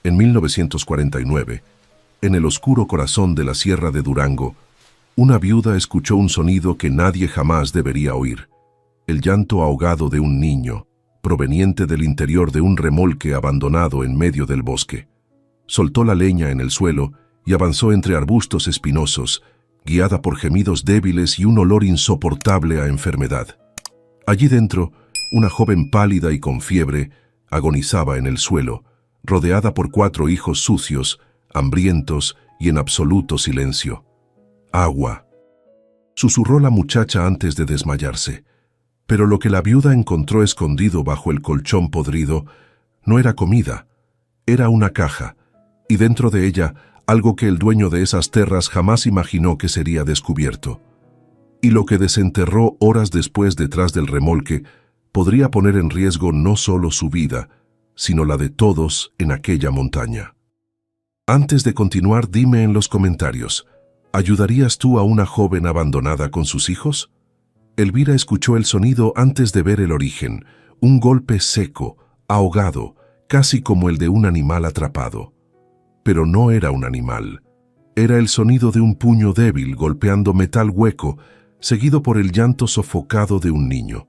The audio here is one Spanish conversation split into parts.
En 1949, en el oscuro corazón de la Sierra de Durango, una viuda escuchó un sonido que nadie jamás debería oír: el llanto ahogado de un niño, proveniente del interior de un remolque abandonado en medio del bosque. Soltó la leña en el suelo y avanzó entre arbustos espinosos, guiada por gemidos débiles y un olor insoportable a enfermedad. Allí dentro, una joven pálida y con fiebre agonizaba en el suelo, rodeada por 4 hijos sucios, hambrientos y en absoluto silencio. «Agua», susurró la muchacha antes de desmayarse. Pero lo que la viuda encontró escondido bajo el colchón podrido no era comida, era una caja, y dentro de ella algo que el dueño de esas tierras jamás imaginó que sería descubierto. Y lo que desenterró horas después detrás del remolque podría poner en riesgo no solo su vida, sino la de todos en aquella montaña. Antes de continuar, dime en los comentarios, ¿ayudarías tú a una joven abandonada con sus hijos? Elvira escuchó el sonido antes de ver el origen, un golpe seco, ahogado, casi como el de un animal atrapado. Pero no era un animal. Era el sonido de un puño débil golpeando metal hueco, seguido por el llanto sofocado de un niño.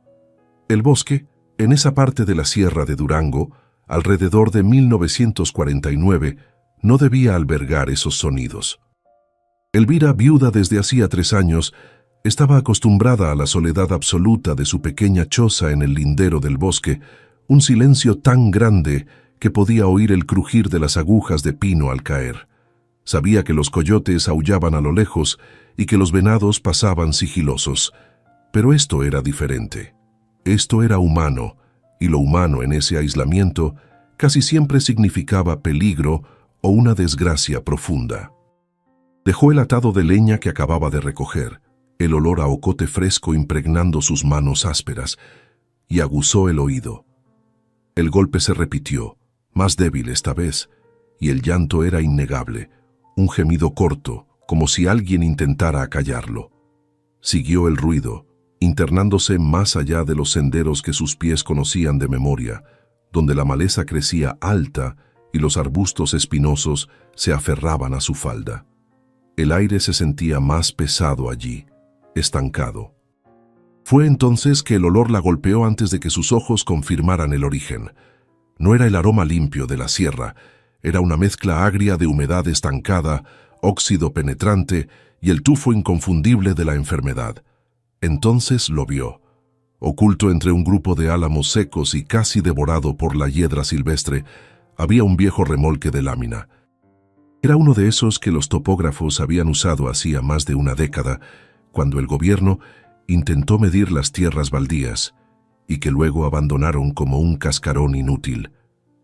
El bosque, en esa parte de la Sierra de Durango, alrededor de 1949, no debía albergar esos sonidos. Elvira, viuda desde hacía 3 años, estaba acostumbrada a la soledad absoluta de su pequeña choza en el lindero del bosque, un silencio tan grande que podía oír el crujir de las agujas de pino al caer. Sabía que los coyotes aullaban a lo lejos y que los venados pasaban sigilosos. Pero esto era diferente. Esto era humano, y lo humano en ese aislamiento casi siempre significaba peligro o una desgracia profunda. Dejó el atado de leña que acababa de recoger, el olor a ocote fresco impregnando sus manos ásperas, y aguzó el oído. El golpe se repitió, más débil esta vez, y el llanto era innegable, un gemido corto, como si alguien intentara acallarlo. Siguió el ruido, internándose más allá de los senderos que sus pies conocían de memoria, donde la maleza crecía alta y los arbustos espinosos se aferraban a su falda. El aire se sentía más pesado allí, estancado. Fue entonces que el olor la golpeó antes de que sus ojos confirmaran el origen. No era el aroma limpio de la sierra, era una mezcla agria de humedad estancada, óxido penetrante y el tufo inconfundible de la enfermedad. Entonces lo vio, oculto entre un grupo de álamos secos y casi devorado por la hiedra silvestre, había un viejo remolque de lámina. Era uno de esos que los topógrafos habían usado hacía más de una década, cuando el gobierno intentó medir las tierras baldías y que luego abandonaron como un cascarón inútil.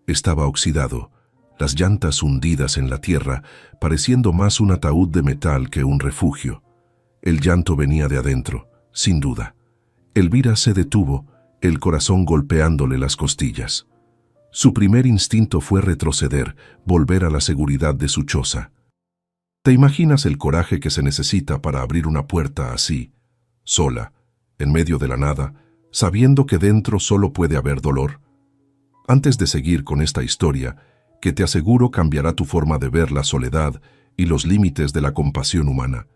Estaba oxidado, las llantas hundidas en la tierra, pareciendo más un ataúd de metal que un refugio. El llanto venía de adentro, sin duda. Elvira se detuvo, el corazón golpeándole las costillas. Su primer instinto fue retroceder, volver a la seguridad de su choza. ¿Te imaginas el coraje que se necesita para abrir una puerta así, sola, en medio de la nada, sabiendo que dentro solo puede haber dolor? Antes de seguir con esta historia, que te aseguro cambiará tu forma de ver la soledad y los límites de la compasión humana,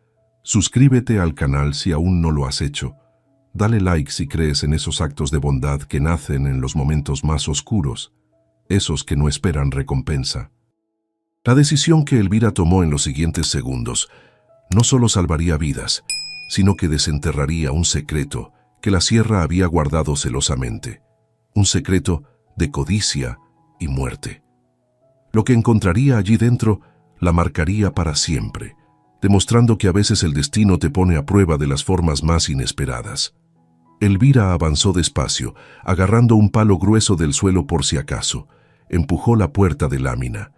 suscríbete al canal si aún no lo has hecho. Dale like si crees en esos actos de bondad que nacen en los momentos más oscuros, esos que no esperan recompensa. La decisión que Elvira tomó en los siguientes segundos no solo salvaría vidas, sino que desenterraría un secreto que la sierra había guardado celosamente, un secreto de codicia y muerte. Lo que encontraría allí dentro la marcaría para siempre, demostrando que a veces el destino te pone a prueba de las formas más inesperadas. Elvira avanzó despacio, agarrando un palo grueso del suelo por si acaso. Empujó la puerta de lámina.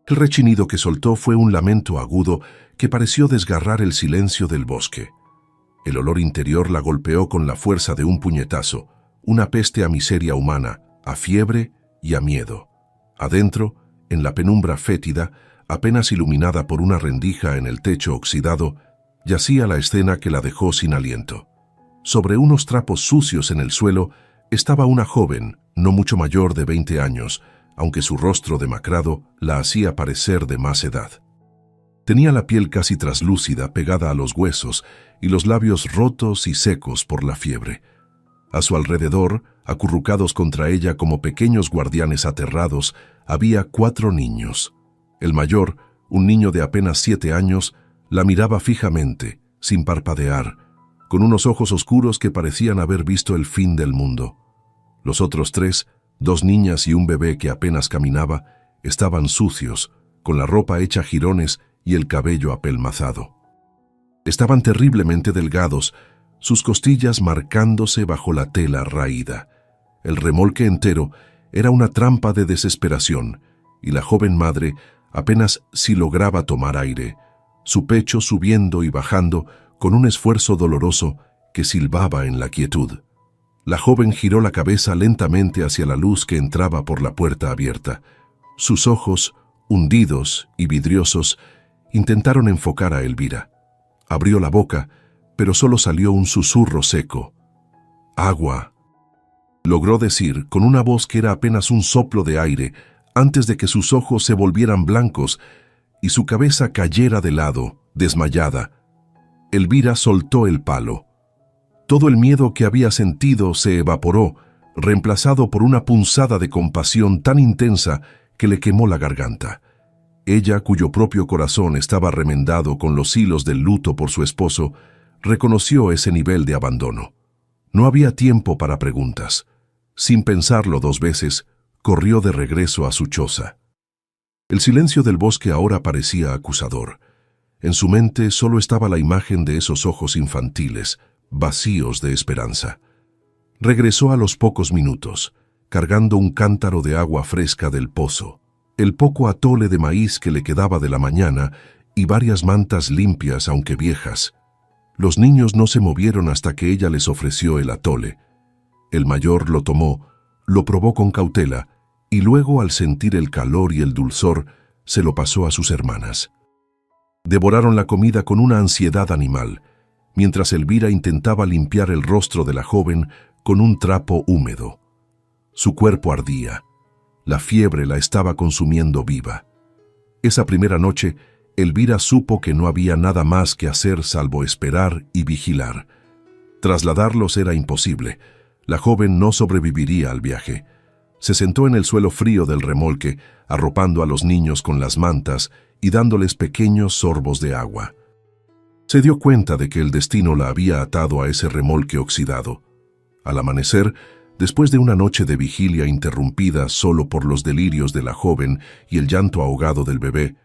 El rechinido que soltó fue un lamento agudo que pareció desgarrar el silencio del bosque. El olor interior la golpeó con la fuerza de un puñetazo, una peste a miseria humana, a fiebre y a miedo. Adentro, en la penumbra fétida, apenas iluminada por una rendija en el techo oxidado, yacía la escena que la dejó sin aliento. Sobre unos trapos sucios en el suelo estaba una joven, no mucho mayor de 20 años, aunque su rostro demacrado la hacía parecer de más edad. Tenía la piel casi traslúcida, pegada a los huesos, y los labios rotos y secos por la fiebre. A su alrededor, acurrucados contra ella como pequeños guardianes aterrados, había 4 niños. El mayor, un niño de apenas 7 años, la miraba fijamente, sin parpadear, con unos ojos oscuros que parecían haber visto el fin del mundo. Los otros 3, 2 niñas y un bebé que apenas caminaba, estaban sucios, con la ropa hecha jirones y el cabello apelmazado. Estaban terriblemente delgados, sus costillas marcándose bajo la tela raída. El remolque entero era una trampa de desesperación, y la joven madre apenas si lograba tomar aire, su pecho subiendo y bajando con un esfuerzo doloroso que silbaba en la quietud. La joven giró la cabeza lentamente hacia la luz que entraba por la puerta abierta. Sus ojos, hundidos y vidriosos, intentaron enfocar a Elvira. Abrió la boca, pero solo salió un susurro seco. «Agua», logró decir con una voz que era apenas un soplo de aire antes de que sus ojos se volvieran blancos y su cabeza cayera de lado, desmayada. Elvira soltó el palo. Todo el miedo que había sentido se evaporó, reemplazado por una punzada de compasión tan intensa que le quemó la garganta. Ella, cuyo propio corazón estaba remendado con los hilos del luto por su esposo, reconoció ese nivel de abandono. No había tiempo para preguntas. Sin pensarlo 2 veces, corrió de regreso a su choza. El silencio del bosque ahora parecía acusador. En su mente solo estaba la imagen de esos ojos infantiles, vacíos de esperanza. Regresó a los pocos minutos, cargando un cántaro de agua fresca del pozo, el poco atole de maíz que le quedaba de la mañana y varias mantas limpias aunque viejas. Los niños no se movieron hasta que ella les ofreció el atole. El mayor lo tomó, lo probó con cautela y luego, al sentir el calor y el dulzor, se lo pasó a sus hermanas. Devoraron la comida con una ansiedad animal, mientras Elvira intentaba limpiar el rostro de la joven con un trapo húmedo. Su cuerpo ardía. La fiebre la estaba consumiendo viva. Esa primera noche, Elvira supo que no había nada más que hacer salvo esperar y vigilar. Trasladarlos era imposible. La joven no sobreviviría al viaje. Se sentó en el suelo frío del remolque, arropando a los niños con las mantas y dándoles pequeños sorbos de agua. Se dio cuenta de que el destino la había atado a ese remolque oxidado. Al amanecer, después de una noche de vigilia interrumpida solo por los delirios de la joven y el llanto ahogado del bebé,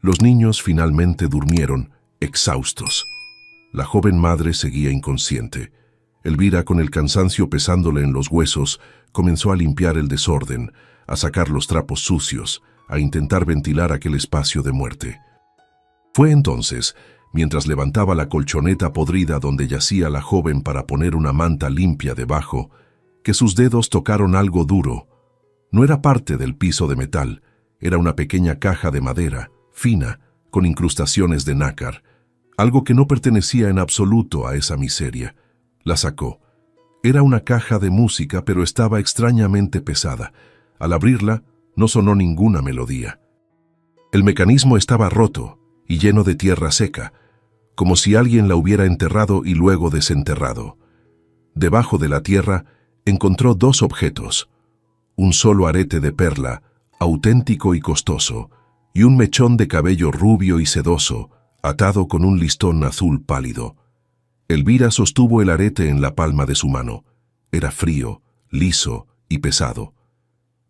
los niños finalmente durmieron, exhaustos. La joven madre seguía inconsciente. Elvira, con el cansancio pesándole en los huesos, comenzó a limpiar el desorden, a sacar los trapos sucios, a intentar ventilar aquel espacio de muerte. Fue entonces, mientras levantaba la colchoneta podrida donde yacía la joven para poner una manta limpia debajo, que sus dedos tocaron algo duro. No era parte del piso de metal, era una pequeña caja de madera, fina, con incrustaciones de nácar, algo que no pertenecía en absoluto a esa miseria. La sacó. Era una caja de música, pero estaba extrañamente pesada. Al abrirla, no sonó ninguna melodía. El mecanismo estaba roto y lleno de tierra seca, como si alguien la hubiera enterrado y luego desenterrado. Debajo de la tierra encontró 2 objetos: un solo arete de perla, auténtico y costoso, y un mechón de cabello rubio y sedoso, atado con un listón azul pálido. Elvira sostuvo el arete en la palma de su mano. Era frío, liso y pesado.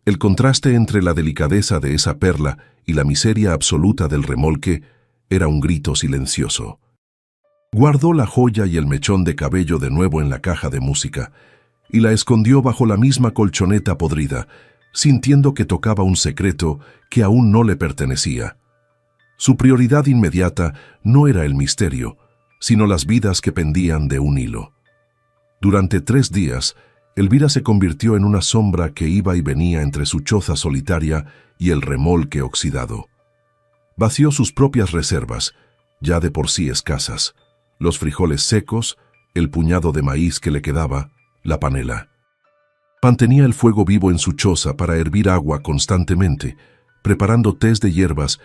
El contraste entre la delicadeza de esa perla y la miseria absoluta del remolque era un grito silencioso. Guardó la joya y el mechón de cabello de nuevo en la caja de música y la escondió bajo la misma colchoneta podrida, sintiendo que tocaba un secreto que aún no le pertenecía. Su prioridad inmediata no era el misterio, sino las vidas que pendían de un hilo. Durante 3 días, Elvira se convirtió en una sombra que iba y venía entre su choza solitaria y el remolque oxidado. Vació sus propias reservas, ya de por sí escasas, los frijoles secos, el puñado de maíz que le quedaba, la panela. Mantenía el fuego vivo en su choza para hervir agua constantemente, preparando tés de hierbas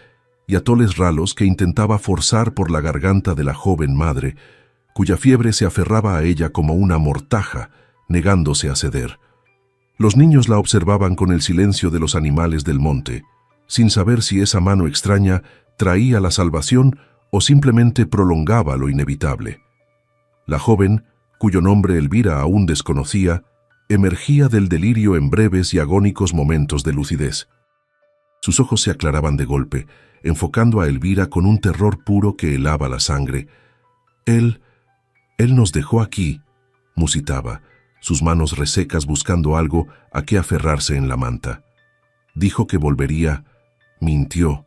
y atoles ralos que intentaba forzar por la garganta de la joven madre, cuya fiebre se aferraba a ella como una mortaja, negándose a ceder. Los niños la observaban con el silencio de los animales del monte, sin saber si esa mano extraña traía la salvación o simplemente prolongaba lo inevitable. La joven, cuyo nombre Elvira aún desconocía, emergía del delirio en breves y agónicos momentos de lucidez. Sus ojos se aclaraban de golpe, enfocando a Elvira con un terror puro que helaba la sangre. Él nos dejó aquí, musitaba, sus manos resecas buscando algo a qué aferrarse en la manta. Dijo que volvería, mintió.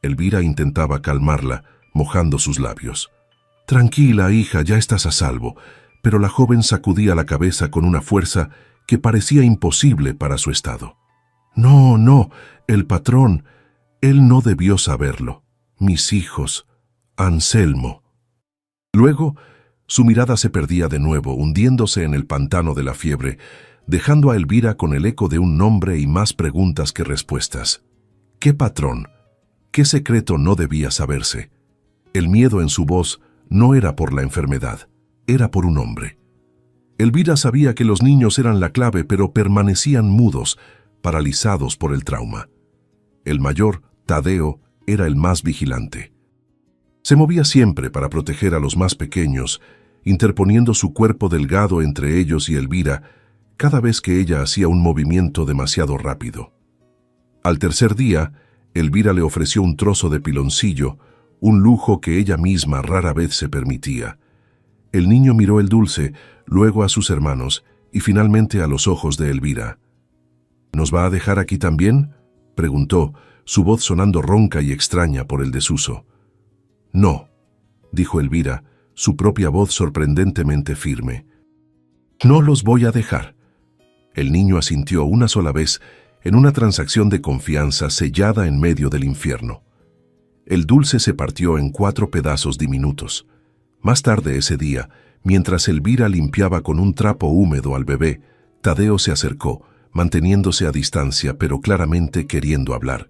Elvira intentaba calmarla, mojando sus labios. «Tranquila, hija, ya estás a salvo», pero la joven sacudía la cabeza con una fuerza que parecía imposible para su estado. «No, no, el patrón, él no debió saberlo. Mis hijos, Anselmo». Luego, su mirada se perdía de nuevo, hundiéndose en el pantano de la fiebre, dejando a Elvira con el eco de un nombre y más preguntas que respuestas. ¿Qué patrón? ¿Qué secreto no debía saberse? El miedo en su voz no era por la enfermedad, era por un hombre. Elvira sabía que los niños eran la clave, pero permanecían mudos, paralizados por el trauma. El mayor, Tadeo, era el más vigilante. Se movía siempre para proteger a los más pequeños, interponiendo su cuerpo delgado entre ellos y Elvira cada vez que ella hacía un movimiento demasiado rápido. Al tercer día, Elvira le ofreció un trozo de piloncillo, un lujo que ella misma rara vez se permitía. El niño miró el dulce, luego a sus hermanos y finalmente a los ojos de Elvira. «¿Nos va a dejar aquí también?», preguntó, su voz sonando ronca y extraña por el desuso. «No», dijo Elvira, su propia voz sorprendentemente firme. «No los voy a dejar». El niño asintió una sola vez en una transacción de confianza sellada en medio del infierno. El dulce se partió en 4 pedazos diminutos. Más tarde ese día, mientras Elvira limpiaba con un trapo húmedo al bebé, Tadeo se acercó, manteniéndose a distancia, pero claramente queriendo hablar.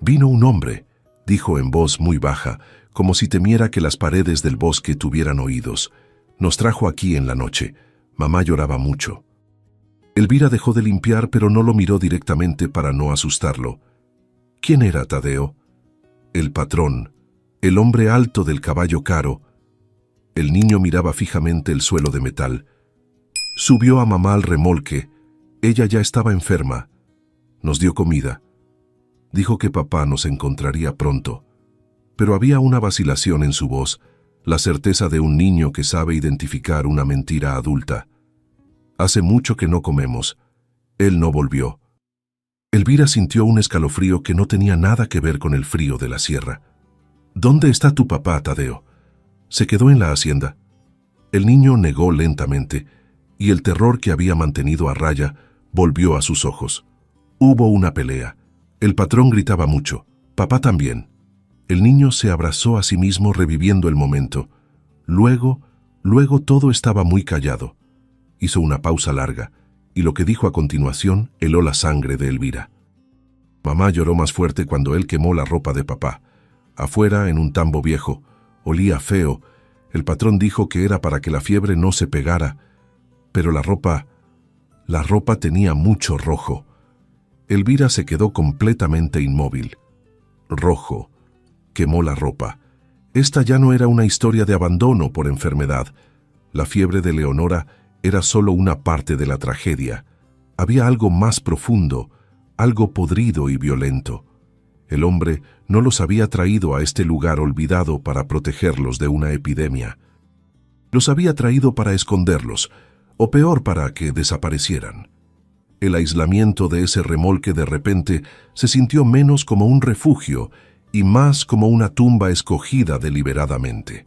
«Vino un hombre», dijo en voz muy baja, como si temiera que las paredes del bosque tuvieran oídos. «Nos trajo aquí en la noche. Mamá lloraba mucho». Elvira dejó de limpiar, pero no lo miró directamente para no asustarlo. ¿Quién era Tadeo? El patrón, el hombre alto del caballo caro. El niño miraba fijamente el suelo de metal. Subió a mamá al remolque. Ella ya estaba enferma. Nos dio comida. Dijo que papá nos encontraría pronto. Pero había una vacilación en su voz, la certeza de un niño que sabe identificar una mentira adulta. Hace mucho que no comemos. Él no volvió. Elvira sintió un escalofrío que no tenía nada que ver con el frío de la sierra. ¿Dónde está tu papá, Tadeo? Se quedó en la hacienda. El niño negó lentamente, y el terror que había mantenido a raya volvió a sus ojos. Hubo una pelea. El patrón gritaba mucho. Papá también. El niño se abrazó a sí mismo reviviendo el momento. Luego todo estaba muy callado. Hizo una pausa larga, y lo que dijo a continuación heló la sangre de Elvira. Mamá lloró más fuerte cuando él quemó la ropa de papá. Afuera, en un tambo viejo, olía feo. El patrón dijo que era para que la fiebre no se pegara, pero la ropa tenía mucho rojo. Elvira se quedó completamente inmóvil. Rojo. Quemó la ropa. Esta ya no era una historia de abandono por enfermedad. La fiebre de Leonora era solo una parte de la tragedia. Había algo más profundo, algo podrido y violento. El hombre no los había traído a este lugar olvidado para protegerlos de una epidemia. Los había traído para esconderlos, o peor, para que desaparecieran. El aislamiento de ese remolque de repente se sintió menos como un refugio y más como una tumba escogida deliberadamente.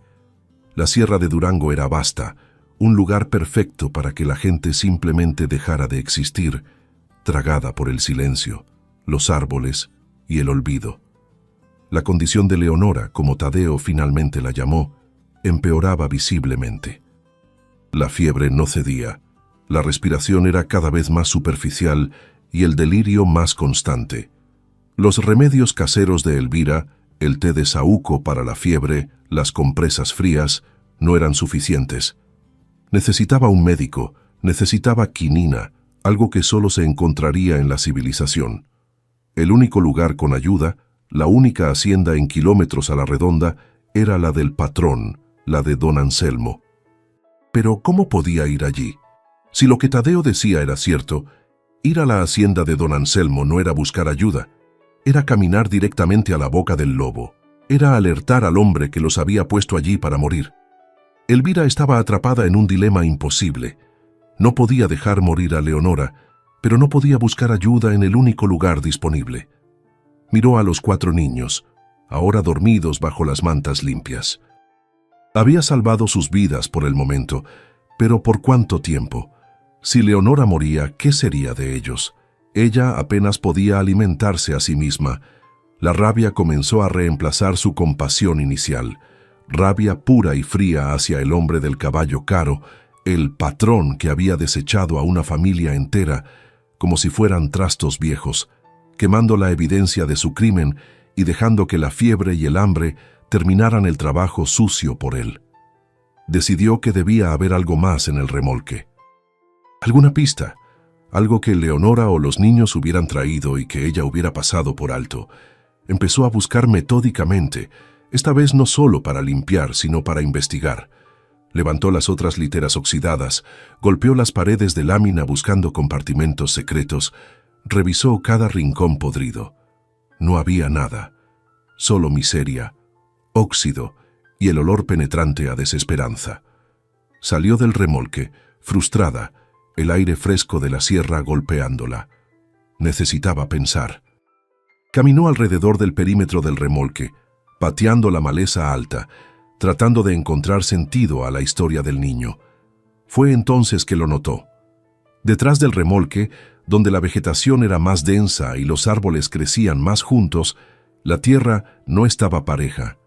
La sierra de Durango era vasta, un lugar perfecto para que la gente simplemente dejara de existir, tragada por el silencio, los árboles y el olvido. La condición de Leonora, como Tadeo finalmente la llamó, empeoraba visiblemente. La fiebre no cedía, La respiración era cada vez más superficial y el delirio más constante. Los remedios caseros de Elvira, el té de saúco para la fiebre, las compresas frías, no eran suficientes. Necesitaba un médico, necesitaba quinina, algo que solo se encontraría en la civilización. El único lugar con ayuda, la única hacienda en kilómetros a la redonda, era la del patrón, la de don Anselmo. Pero ¿cómo podía ir allí? Si lo que Tadeo decía era cierto, ir a la hacienda de don Anselmo no era buscar ayuda, era caminar directamente a la boca del lobo, era alertar al hombre que los había puesto allí para morir. Elvira estaba atrapada en un dilema imposible. No podía dejar morir a Leonora, pero no podía buscar ayuda en el único lugar disponible. Miró a los 4 niños, ahora dormidos bajo las mantas limpias. Había salvado sus vidas por el momento, pero ¿por cuánto tiempo? Si Leonora moría, ¿qué sería de ellos? Ella apenas podía alimentarse a sí misma. La rabia comenzó a reemplazar su compasión inicial. Rabia pura y fría hacia el hombre del caballo caro, el patrón que había desechado a una familia entera como si fueran trastos viejos, quemando la evidencia de su crimen y dejando que la fiebre y el hambre terminaran el trabajo sucio por él. Decidió que debía haber algo más en el remolque. Alguna pista, algo que Leonora o los niños hubieran traído y que ella hubiera pasado por alto. Empezó a buscar metódicamente, esta vez no solo para limpiar, sino para investigar. Levantó las otras literas oxidadas, golpeó las paredes de lámina buscando compartimentos secretos, revisó cada rincón podrido. No había nada, solo miseria, óxido y el olor penetrante a desesperanza. Salió del remolque, frustrada, el aire fresco de la sierra golpeándola. Necesitaba pensar. Caminó alrededor del perímetro del remolque, pateando la maleza alta, tratando de encontrar sentido a la historia del niño. Fue entonces que lo notó. Detrás del remolque, donde la vegetación era más densa y los árboles crecían más juntos, la tierra no estaba pareja.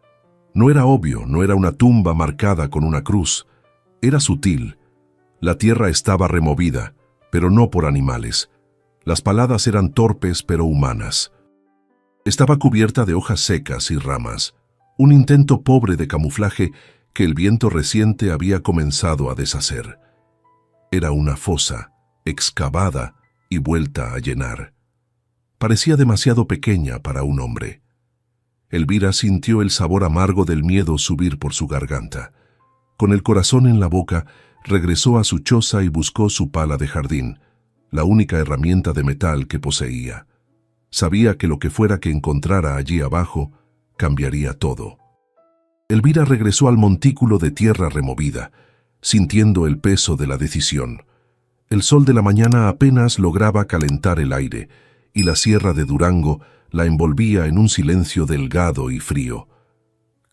No era obvio, no era una tumba marcada con una cruz. Era sutil. La tierra estaba removida, pero no por animales. Las paladas eran torpes pero humanas. Estaba cubierta de hojas secas y ramas, un intento pobre de camuflaje que el viento reciente había comenzado a deshacer. Era una fosa, excavada y vuelta a llenar. Parecía demasiado pequeña para un hombre. Elvira sintió el sabor amargo del miedo subir por su garganta. Con el corazón en la boca, regresó a su choza y buscó su pala de jardín, la única herramienta de metal que poseía. Sabía que lo que fuera que encontrara allí abajo cambiaría todo. Elvira regresó al montículo de tierra removida, sintiendo el peso de la decisión. El sol de la mañana apenas lograba calentar el aire, y la sierra de Durango la envolvía en un silencio delgado y frío.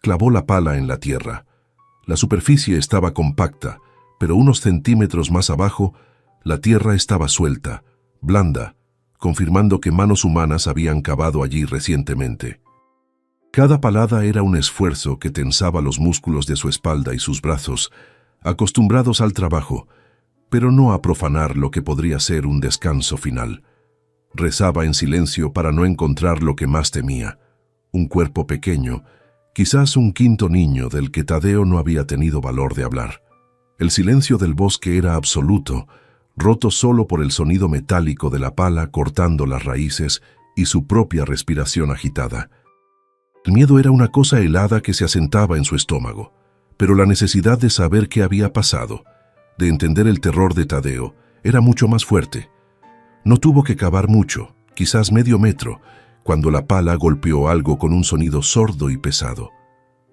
Clavó la pala en la tierra. La superficie estaba compacta, pero unos centímetros más abajo, la tierra estaba suelta, blanda, confirmando que manos humanas habían cavado allí recientemente. Cada palada era un esfuerzo que tensaba los músculos de su espalda y sus brazos, acostumbrados al trabajo, pero no a profanar lo que podría ser un descanso final. Rezaba en silencio para no encontrar lo que más temía, un cuerpo pequeño, quizás un quinto niño del que Tadeo no había tenido valor de hablar. El silencio del bosque era absoluto, roto solo por el sonido metálico de la pala cortando las raíces y su propia respiración agitada. El miedo era una cosa helada que se asentaba en su estómago, pero la necesidad de saber qué había pasado, de entender el terror de Tadeo, era mucho más fuerte. No tuvo que cavar mucho, quizás medio metro, cuando la pala golpeó algo con un sonido sordo y pesado.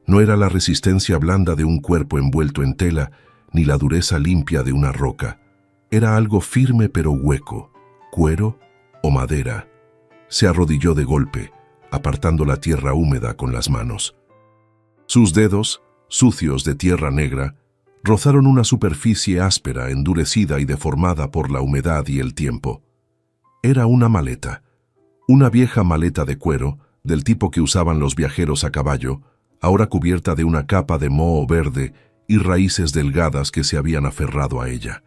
No era la resistencia blanda de un cuerpo envuelto en tela, ni la dureza limpia de una roca. Era algo firme pero hueco, cuero o madera. Se arrodilló de golpe, apartando la tierra húmeda con las manos. Sus dedos, sucios de tierra negra, rozaron una superficie áspera, endurecida y deformada por la humedad y el tiempo. Era una maleta, una vieja maleta de cuero, del tipo que usaban los viajeros a caballo, ahora cubierta de una capa de moho verde y raíces delgadas que se habían aferrado a ella.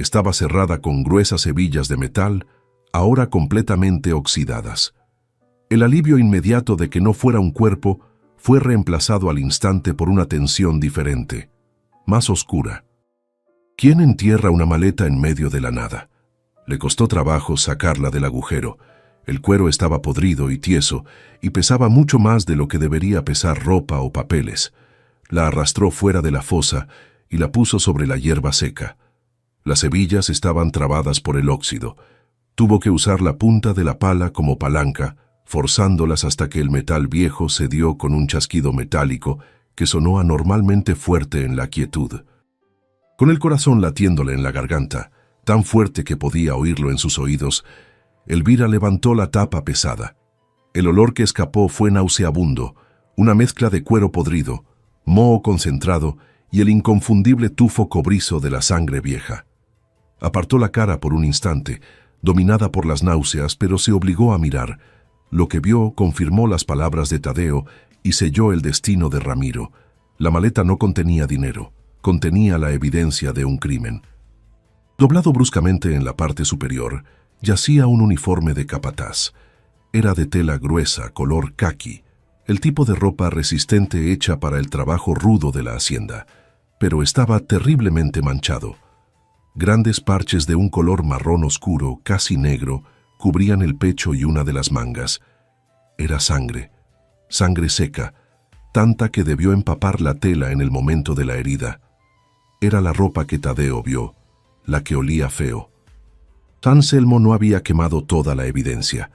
Estaba cerrada con gruesas hebillas de metal, ahora completamente oxidadas. El alivio inmediato de que no fuera un cuerpo fue reemplazado al instante por una tensión diferente, más oscura. ¿Quién entierra una maleta en medio de la nada? Le costó trabajo sacarla del agujero. El cuero estaba podrido y tieso, y pesaba mucho más de lo que debería pesar ropa o papeles. La arrastró fuera de la fosa y la puso sobre la hierba seca. Las hebillas estaban trabadas por el óxido. Tuvo que usar la punta de la pala como palanca, forzándolas hasta que el metal viejo se dio con un chasquido metálico que sonó anormalmente fuerte en la quietud. Con el corazón latiéndole en la garganta, tan fuerte que podía oírlo en sus oídos, Elvira levantó la tapa pesada. El olor que escapó fue nauseabundo, una mezcla de cuero podrido, moho concentrado y el inconfundible tufo cobrizo de la sangre vieja. Apartó la cara por un instante, dominada por las náuseas, pero se obligó a mirar. Lo que vio confirmó las palabras de Tadeo y selló el destino de Ramiro. La maleta no contenía dinero, contenía la evidencia de un crimen. Doblado bruscamente en la parte superior, yacía un uniforme de capataz. Era de tela gruesa, color caqui, el tipo de ropa resistente hecha para el trabajo rudo de la hacienda, pero estaba terriblemente manchado. Grandes parches de un color marrón oscuro, casi negro, cubrían el pecho y una de las mangas. Era sangre, sangre seca, tanta que debió empapar la tela en el momento de la herida. Era la ropa que Tadeo vio, la que olía feo. Anselmo no había quemado toda la evidencia.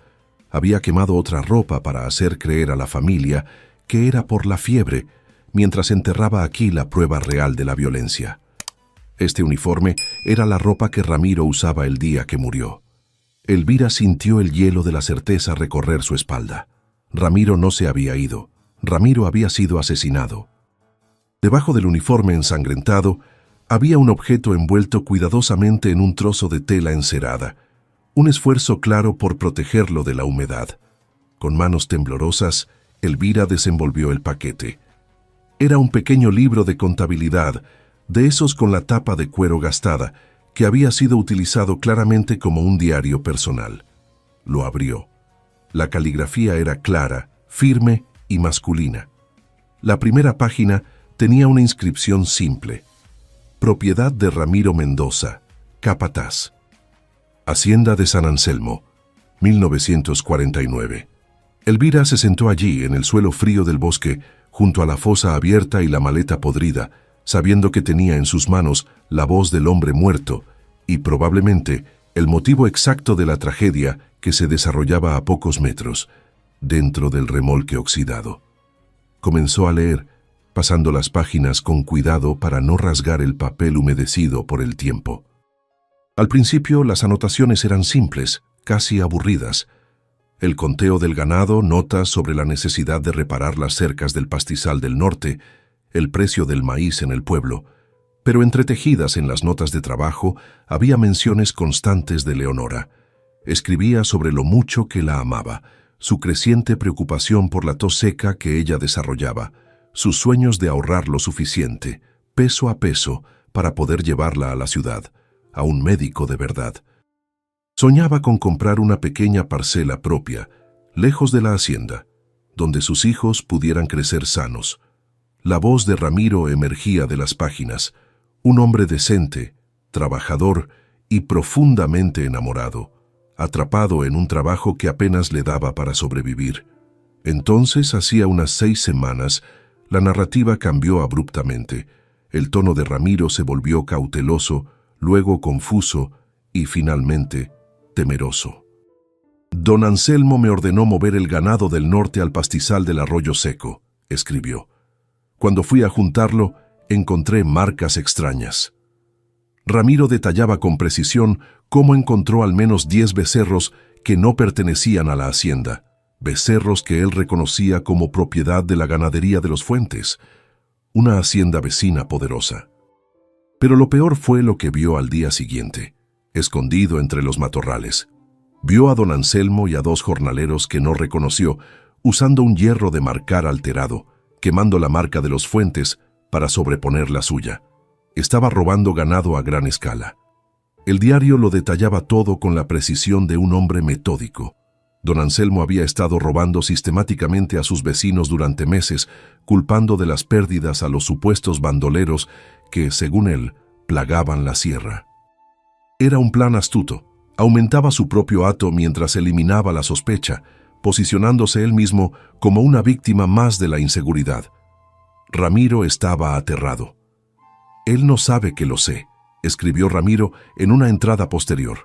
Había quemado otra ropa para hacer creer a la familia que era por la fiebre, mientras enterraba aquí la prueba real de la violencia. Este uniforme era la ropa que Ramiro usaba el día que murió. Elvira sintió el hielo de la certeza recorrer su espalda. Ramiro no se había ido. Ramiro había sido asesinado. Debajo del uniforme ensangrentado había un objeto envuelto cuidadosamente en un trozo de tela encerada, un esfuerzo claro por protegerlo de la humedad. Con manos temblorosas, Elvira desenvolvió el paquete. Era un pequeño libro de contabilidad, de esos con la tapa de cuero gastada, que había sido utilizado claramente como un diario personal. Lo abrió. La caligrafía era clara, firme y masculina. La primera página tenía una inscripción simple: Propiedad de Ramiro Mendoza, capataz. Hacienda de San Anselmo, 1949. Elvira se sentó allí, en el suelo frío del bosque, junto a la fosa abierta y la maleta podrida, sabiendo que tenía en sus manos la voz del hombre muerto y probablemente el motivo exacto de la tragedia que se desarrollaba a pocos metros, dentro del remolque oxidado. Comenzó a leer, pasando las páginas con cuidado para no rasgar el papel humedecido por el tiempo. Al principio las anotaciones eran simples, casi aburridas. El conteo del ganado, notas sobre la necesidad de reparar las cercas del pastizal del norte, el precio del maíz en el pueblo, pero entretejidas en las notas de trabajo había menciones constantes de Leonora. Escribía sobre lo mucho que la amaba, su creciente preocupación por la tos seca que ella desarrollaba, sus sueños de ahorrar lo suficiente, peso a peso, para poder llevarla a la ciudad, a un médico de verdad. Soñaba con comprar una pequeña parcela propia, lejos de la hacienda, donde sus hijos pudieran crecer sanos. La voz de Ramiro emergía de las páginas, un hombre decente, trabajador y profundamente enamorado, atrapado en un trabajo que apenas le daba para sobrevivir. Entonces, hacía unas 6 semanas, la narrativa cambió abruptamente. El tono de Ramiro se volvió cauteloso, luego confuso y finalmente temeroso. Don Anselmo me ordenó mover el ganado del norte al pastizal del arroyo seco, escribió. Cuando fui a juntarlo, encontré marcas extrañas. Ramiro detallaba con precisión cómo encontró al menos 10 becerros que no pertenecían a la hacienda, becerros que él reconocía como propiedad de la ganadería de los Fuentes, una hacienda vecina poderosa. Pero lo peor fue lo que vio al día siguiente, escondido entre los matorrales. Vio a don Anselmo y a 2 jornaleros que no reconoció, usando un hierro de marcar alterado, quemando la marca de los Fuentes para sobreponer la suya. Estaba robando ganado a gran escala. El diario lo detallaba todo con la precisión de un hombre metódico. Don Anselmo había estado robando sistemáticamente a sus vecinos durante meses, culpando de las pérdidas a los supuestos bandoleros que, según él, plagaban la sierra. Era un plan astuto. Aumentaba su propio hato mientras eliminaba la sospecha, posicionándose él mismo como una víctima más de la inseguridad. Ramiro estaba aterrado. «Él no sabe que lo sé», escribió Ramiro en una entrada posterior.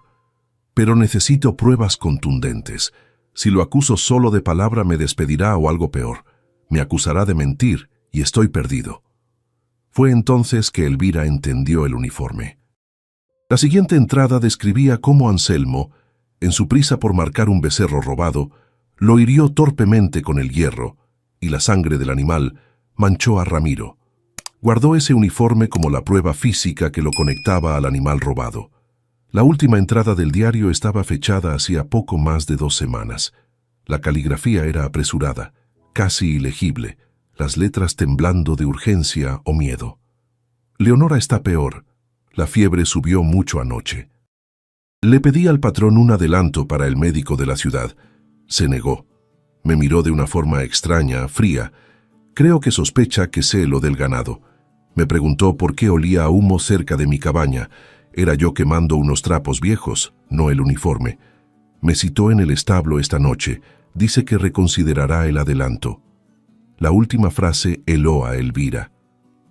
«Pero necesito pruebas contundentes. Si lo acuso solo de palabra me despedirá o algo peor. Me acusará de mentir y estoy perdido». Fue entonces que Elvira entendió el uniforme. La siguiente entrada describía cómo Anselmo, en su prisa por marcar un becerro robado, lo hirió torpemente con el hierro, y la sangre del animal manchó a Ramiro. Guardó ese uniforme como la prueba física que lo conectaba al animal robado. La última entrada del diario estaba fechada hacía poco más de 2 semanas. La caligrafía era apresurada, casi ilegible, las letras temblando de urgencia o miedo. «Leonora está peor. La fiebre subió mucho anoche. Le pedí al patrón un adelanto para el médico de la ciudad. Se negó. Me miró de una forma extraña, fría. Creo que sospecha que sé lo del ganado. Me preguntó por qué olía a humo cerca de mi cabaña. Era yo quemando unos trapos viejos, no el uniforme. Me citó en el establo esta noche. Dice que reconsiderará el adelanto». La última frase heló a Elvira.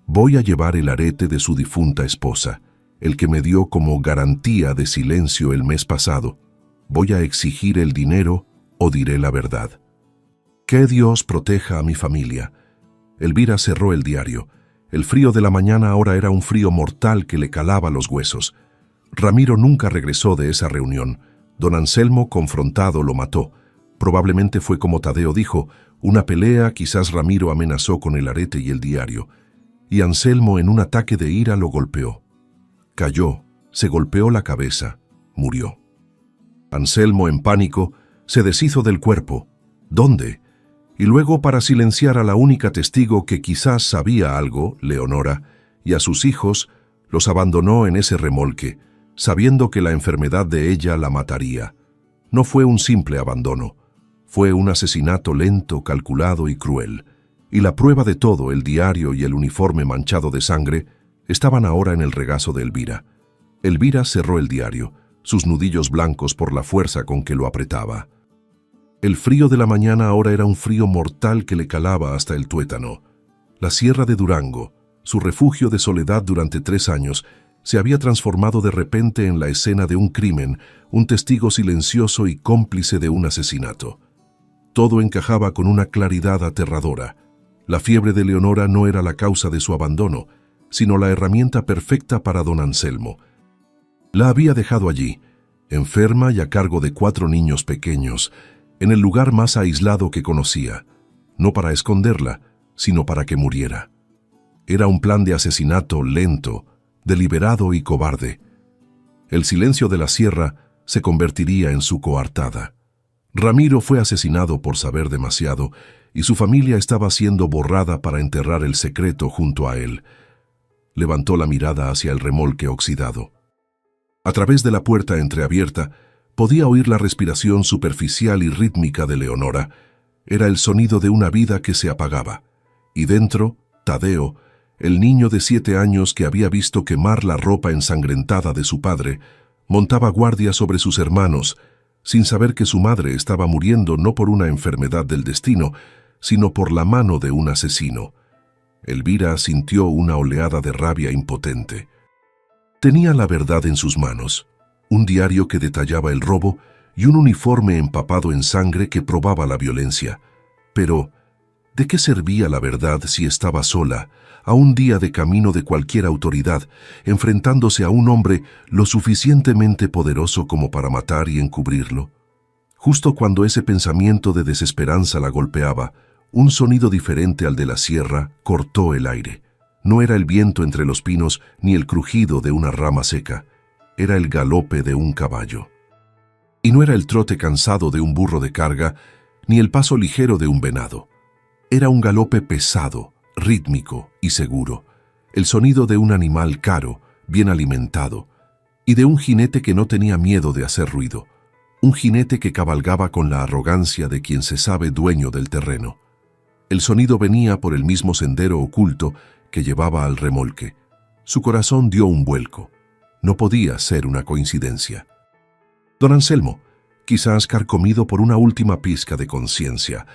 «Voy a llevar el arete de su difunta esposa, el que me dio como garantía de silencio el mes pasado. Voy a exigir el dinero o diré la verdad. Que Dios proteja a mi familia». Elvira cerró el diario. El frío de la mañana ahora era un frío mortal que le calaba los huesos. Ramiro nunca regresó de esa reunión. Don Anselmo, confrontado, lo mató. Probablemente fue como Tadeo dijo, una pelea, quizás Ramiro amenazó con el arete y el diario. Y Anselmo, en un ataque de ira, lo golpeó. Cayó, se golpeó la cabeza, murió. Anselmo, en pánico, se deshizo del cuerpo. ¿Dónde? Y luego, para silenciar a la única testigo que quizás sabía algo, Leonora, y a sus hijos, los abandonó en ese remolque, sabiendo que la enfermedad de ella la mataría. No fue un simple abandono. Fue un asesinato lento, calculado y cruel. Y la prueba de todo, el diario y el uniforme manchado de sangre, estaban ahora en el regazo de Elvira. Elvira cerró el diario, sus nudillos blancos por la fuerza con que lo apretaba. El frío de la mañana ahora era un frío mortal que le calaba hasta el tuétano. La sierra de Durango, su refugio de soledad durante 3 años, se había transformado de repente en la escena de un crimen, un testigo silencioso y cómplice de un asesinato. Todo encajaba con una claridad aterradora. La fiebre de Leonora no era la causa de su abandono, sino la herramienta perfecta para don Anselmo. La había dejado allí, enferma y a cargo de 4 niños pequeños, en el lugar más aislado que conocía, no para esconderla, sino para que muriera. Era un plan de asesinato lento, deliberado y cobarde. El silencio de la sierra se convertiría en su coartada. Ramiro fue asesinado por saber demasiado, y su familia estaba siendo borrada para enterrar el secreto junto a él. Levantó la mirada hacia el remolque oxidado. A través de la puerta entreabierta, podía oír la respiración superficial y rítmica de Leonora. Era el sonido de una vida que se apagaba. Y dentro, Tadeo, el niño de 7 años que había visto quemar la ropa ensangrentada de su padre, montaba guardia sobre sus hermanos, sin saber que su madre estaba muriendo no por una enfermedad del destino, sino por la mano de un asesino. Elvira sintió una oleada de rabia impotente. Tenía la verdad en sus manos, un diario que detallaba el robo y un uniforme empapado en sangre que probaba la violencia. Pero, ¿de qué servía la verdad si estaba sola, a un día de camino de cualquier autoridad, enfrentándose a un hombre lo suficientemente poderoso como para matar y encubrirlo? Justo cuando ese pensamiento de desesperanza la golpeaba, un sonido diferente al de la sierra cortó el aire. No era el viento entre los pinos ni el crujido de una rama seca. Era el galope de un caballo. Y no era el trote cansado de un burro de carga, ni el paso ligero de un venado. Era un galope pesado, rítmico y seguro. El sonido de un animal caro, bien alimentado. y de un jinete que no tenía miedo de hacer ruido, un jinete que cabalgaba con la arrogancia de quien se sabe dueño del terreno. El sonido venía por el mismo sendero oculto que llevaba al remolque. Su corazón dio un vuelco. No podía ser una coincidencia. Don Anselmo, quizás carcomido por una última pizca de conciencia,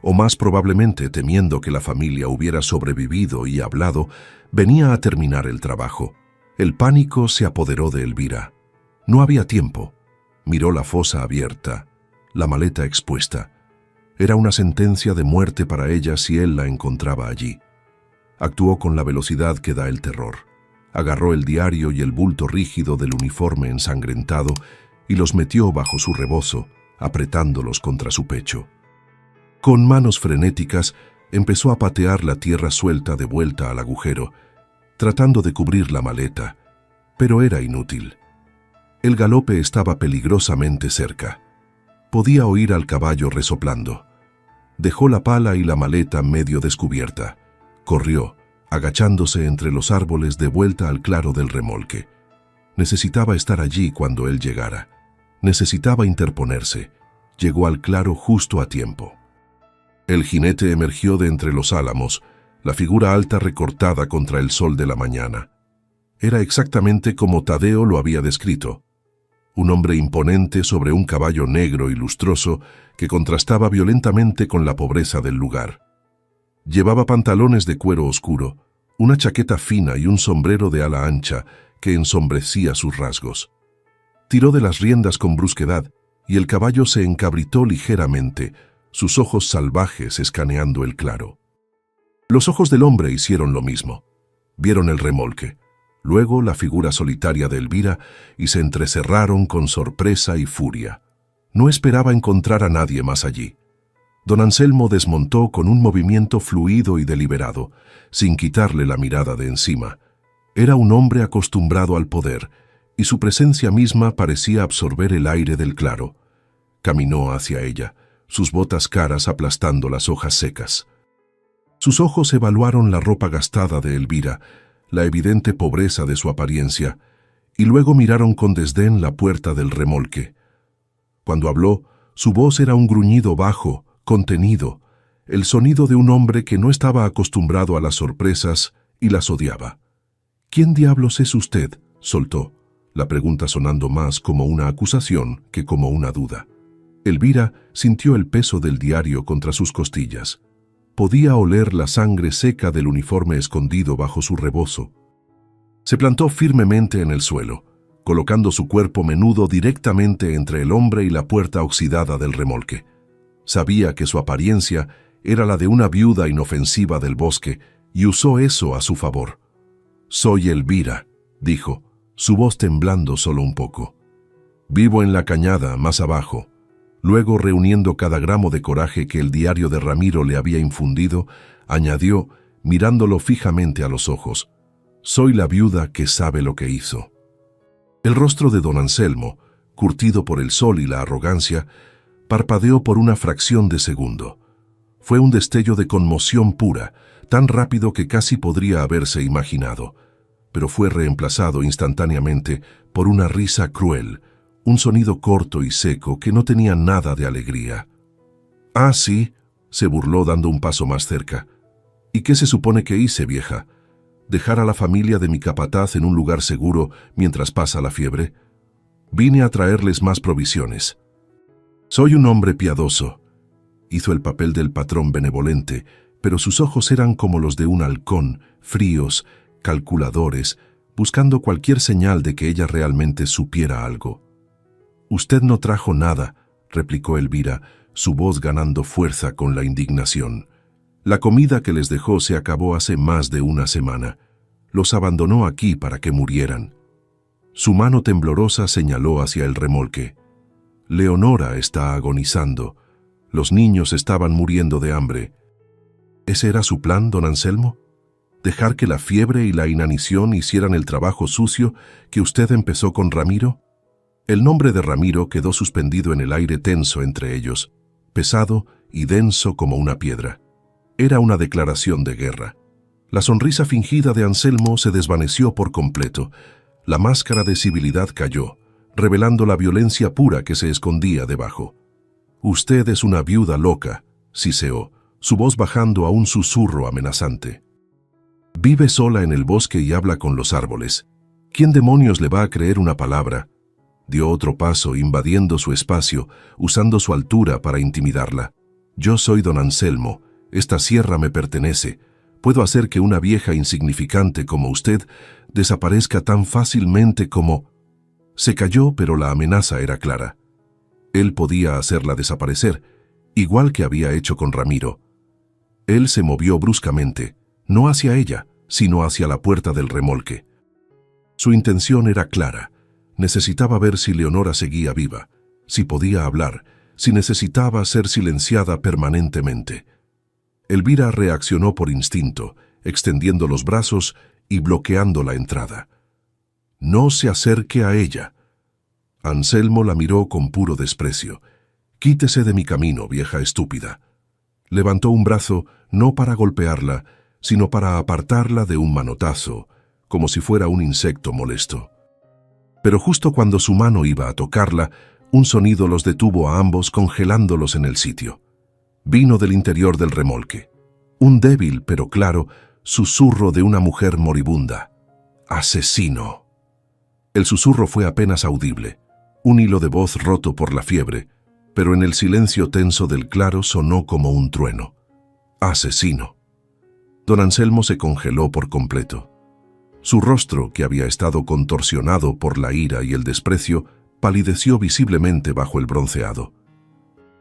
o más probablemente temiendo que la familia hubiera sobrevivido y hablado, venía a terminar el trabajo. El pánico se apoderó de Elvira. No había tiempo. Miró la fosa abierta, la maleta expuesta. Era una sentencia de muerte para ella si él la encontraba allí. Actuó con la velocidad que da el terror. Agarró el diario y el bulto rígido del uniforme ensangrentado y los metió bajo su rebozo, apretándolos contra su pecho. Con manos frenéticas, empezó a patear la tierra suelta de vuelta al agujero, tratando de cubrir la maleta, pero era inútil. El galope estaba peligrosamente cerca. Podía oír al caballo resoplando. Dejó la pala y la maleta medio descubierta. Corrió, agachándose entre los árboles de vuelta al claro del remolque. Necesitaba estar allí cuando él llegara. Necesitaba interponerse. Llegó al claro justo a tiempo. El jinete emergió de entre los álamos, la figura alta recortada contra el sol de la mañana. Era exactamente como Tadeo lo había descrito. Un hombre imponente sobre un caballo negro y lustroso que contrastaba violentamente con la pobreza del lugar. Llevaba pantalones de cuero oscuro, una chaqueta fina y un sombrero de ala ancha que ensombrecía sus rasgos. Tiró de las riendas con brusquedad y el caballo se encabritó ligeramente, sus ojos salvajes escaneando el claro. Los ojos del hombre hicieron lo mismo. Vieron el remolque, luego la figura solitaria de Elvira y se entrecerraron con sorpresa y furia. No esperaba encontrar a nadie más allí. Don Anselmo desmontó con un movimiento fluido y deliberado, sin quitarle la mirada de encima. Era un hombre acostumbrado al poder, y su presencia misma parecía absorber el aire del claro. Caminó hacia ella, sus botas caras aplastando las hojas secas. Sus ojos evaluaron la ropa gastada de Elvira, la evidente pobreza de su apariencia, y luego miraron con desdén la puerta del remolque. Cuando habló, su voz era un gruñido bajo, contenido, el sonido de un hombre que no estaba acostumbrado a las sorpresas y las odiaba. «¿Quién diablos es usted?», soltó, la pregunta sonando más como una acusación que como una duda. Elvira sintió el peso del diario contra sus costillas. Podía oler la sangre seca del uniforme escondido bajo su rebozo. Se plantó firmemente en el suelo, colocando su cuerpo menudo directamente entre el hombre y la puerta oxidada del remolque. Sabía que su apariencia era la de una viuda inofensiva del bosque y usó eso a su favor. «Soy Elvira», dijo, su voz temblando solo un poco. «Vivo en la cañada, más abajo». Luego, reuniendo cada gramo de coraje que el diario de Ramiro le había infundido, añadió, mirándolo fijamente a los ojos, «Soy la viuda que sabe lo que hizo». El rostro de don Anselmo, curtido por el sol y la arrogancia, parpadeó por una fracción de segundo. Fue un destello de conmoción pura, tan rápido que casi podría haberse imaginado, pero fue reemplazado instantáneamente por una risa cruel, un sonido corto y seco que no tenía nada de alegría. «Ah, sí», se burló dando un paso más cerca. «¿Y qué se supone que hice, vieja? ¿Dejar a la familia de mi capataz en un lugar seguro mientras pasa la fiebre? Vine a traerles más provisiones. Soy un hombre piadoso». Hizo el papel del patrón benevolente, pero sus ojos eran como los de un halcón, fríos, calculadores, buscando cualquier señal de que ella realmente supiera algo. «Usted no trajo nada», replicó Elvira, su voz ganando fuerza con la indignación. «La comida que les dejó se acabó hace más de una semana. Los abandonó aquí para que murieran». Su mano temblorosa señaló hacia el remolque. «Leonora está agonizando. Los niños estaban muriendo de hambre». ¿Ese era su plan, don Anselmo? ¿Dejar que la fiebre y la inanición hicieran el trabajo sucio que usted empezó con Ramiro? El nombre de Ramiro quedó suspendido en el aire tenso entre ellos, pesado y denso como una piedra. Era una declaración de guerra. La sonrisa fingida de Anselmo se desvaneció por completo. La máscara de civilidad cayó, revelando la violencia pura que se escondía debajo. «Usted es una viuda loca», siseó, su voz bajando a un susurro amenazante. «Vive sola en el bosque y habla con los árboles. ¿Quién demonios le va a creer una palabra?». Dio otro paso, invadiendo su espacio, usando su altura para intimidarla. «Yo soy don Anselmo, esta sierra me pertenece. Puedo hacer que una vieja insignificante como usted desaparezca tan fácilmente como...». Se calló, pero la amenaza era clara. Él podía hacerla desaparecer, igual que había hecho con Ramiro. Él se movió bruscamente, no hacia ella, sino hacia la puerta del remolque. Su intención era clara. Necesitaba ver si Leonora seguía viva, si podía hablar, si necesitaba ser silenciada permanentemente. Elvira reaccionó por instinto, extendiendo los brazos y bloqueando la entrada. «No se acerque a ella». Anselmo la miró con puro desprecio. «Quítese de mi camino, vieja estúpida». Levantó un brazo no para golpearla, sino para apartarla de un manotazo, como si fuera un insecto molesto. Pero justo cuando su mano iba a tocarla, un sonido los detuvo a ambos, congelándolos en el sitio. Vino del interior del remolque. Un débil, pero claro, susurro de una mujer moribunda. «¡Asesino!». El susurro fue apenas audible, un hilo de voz roto por la fiebre, pero en el silencio tenso del claro sonó como un trueno. «¡Asesino!». Don Anselmo se congeló por completo. Su rostro, que había estado contorsionado por la ira y el desprecio, palideció visiblemente bajo el bronceado.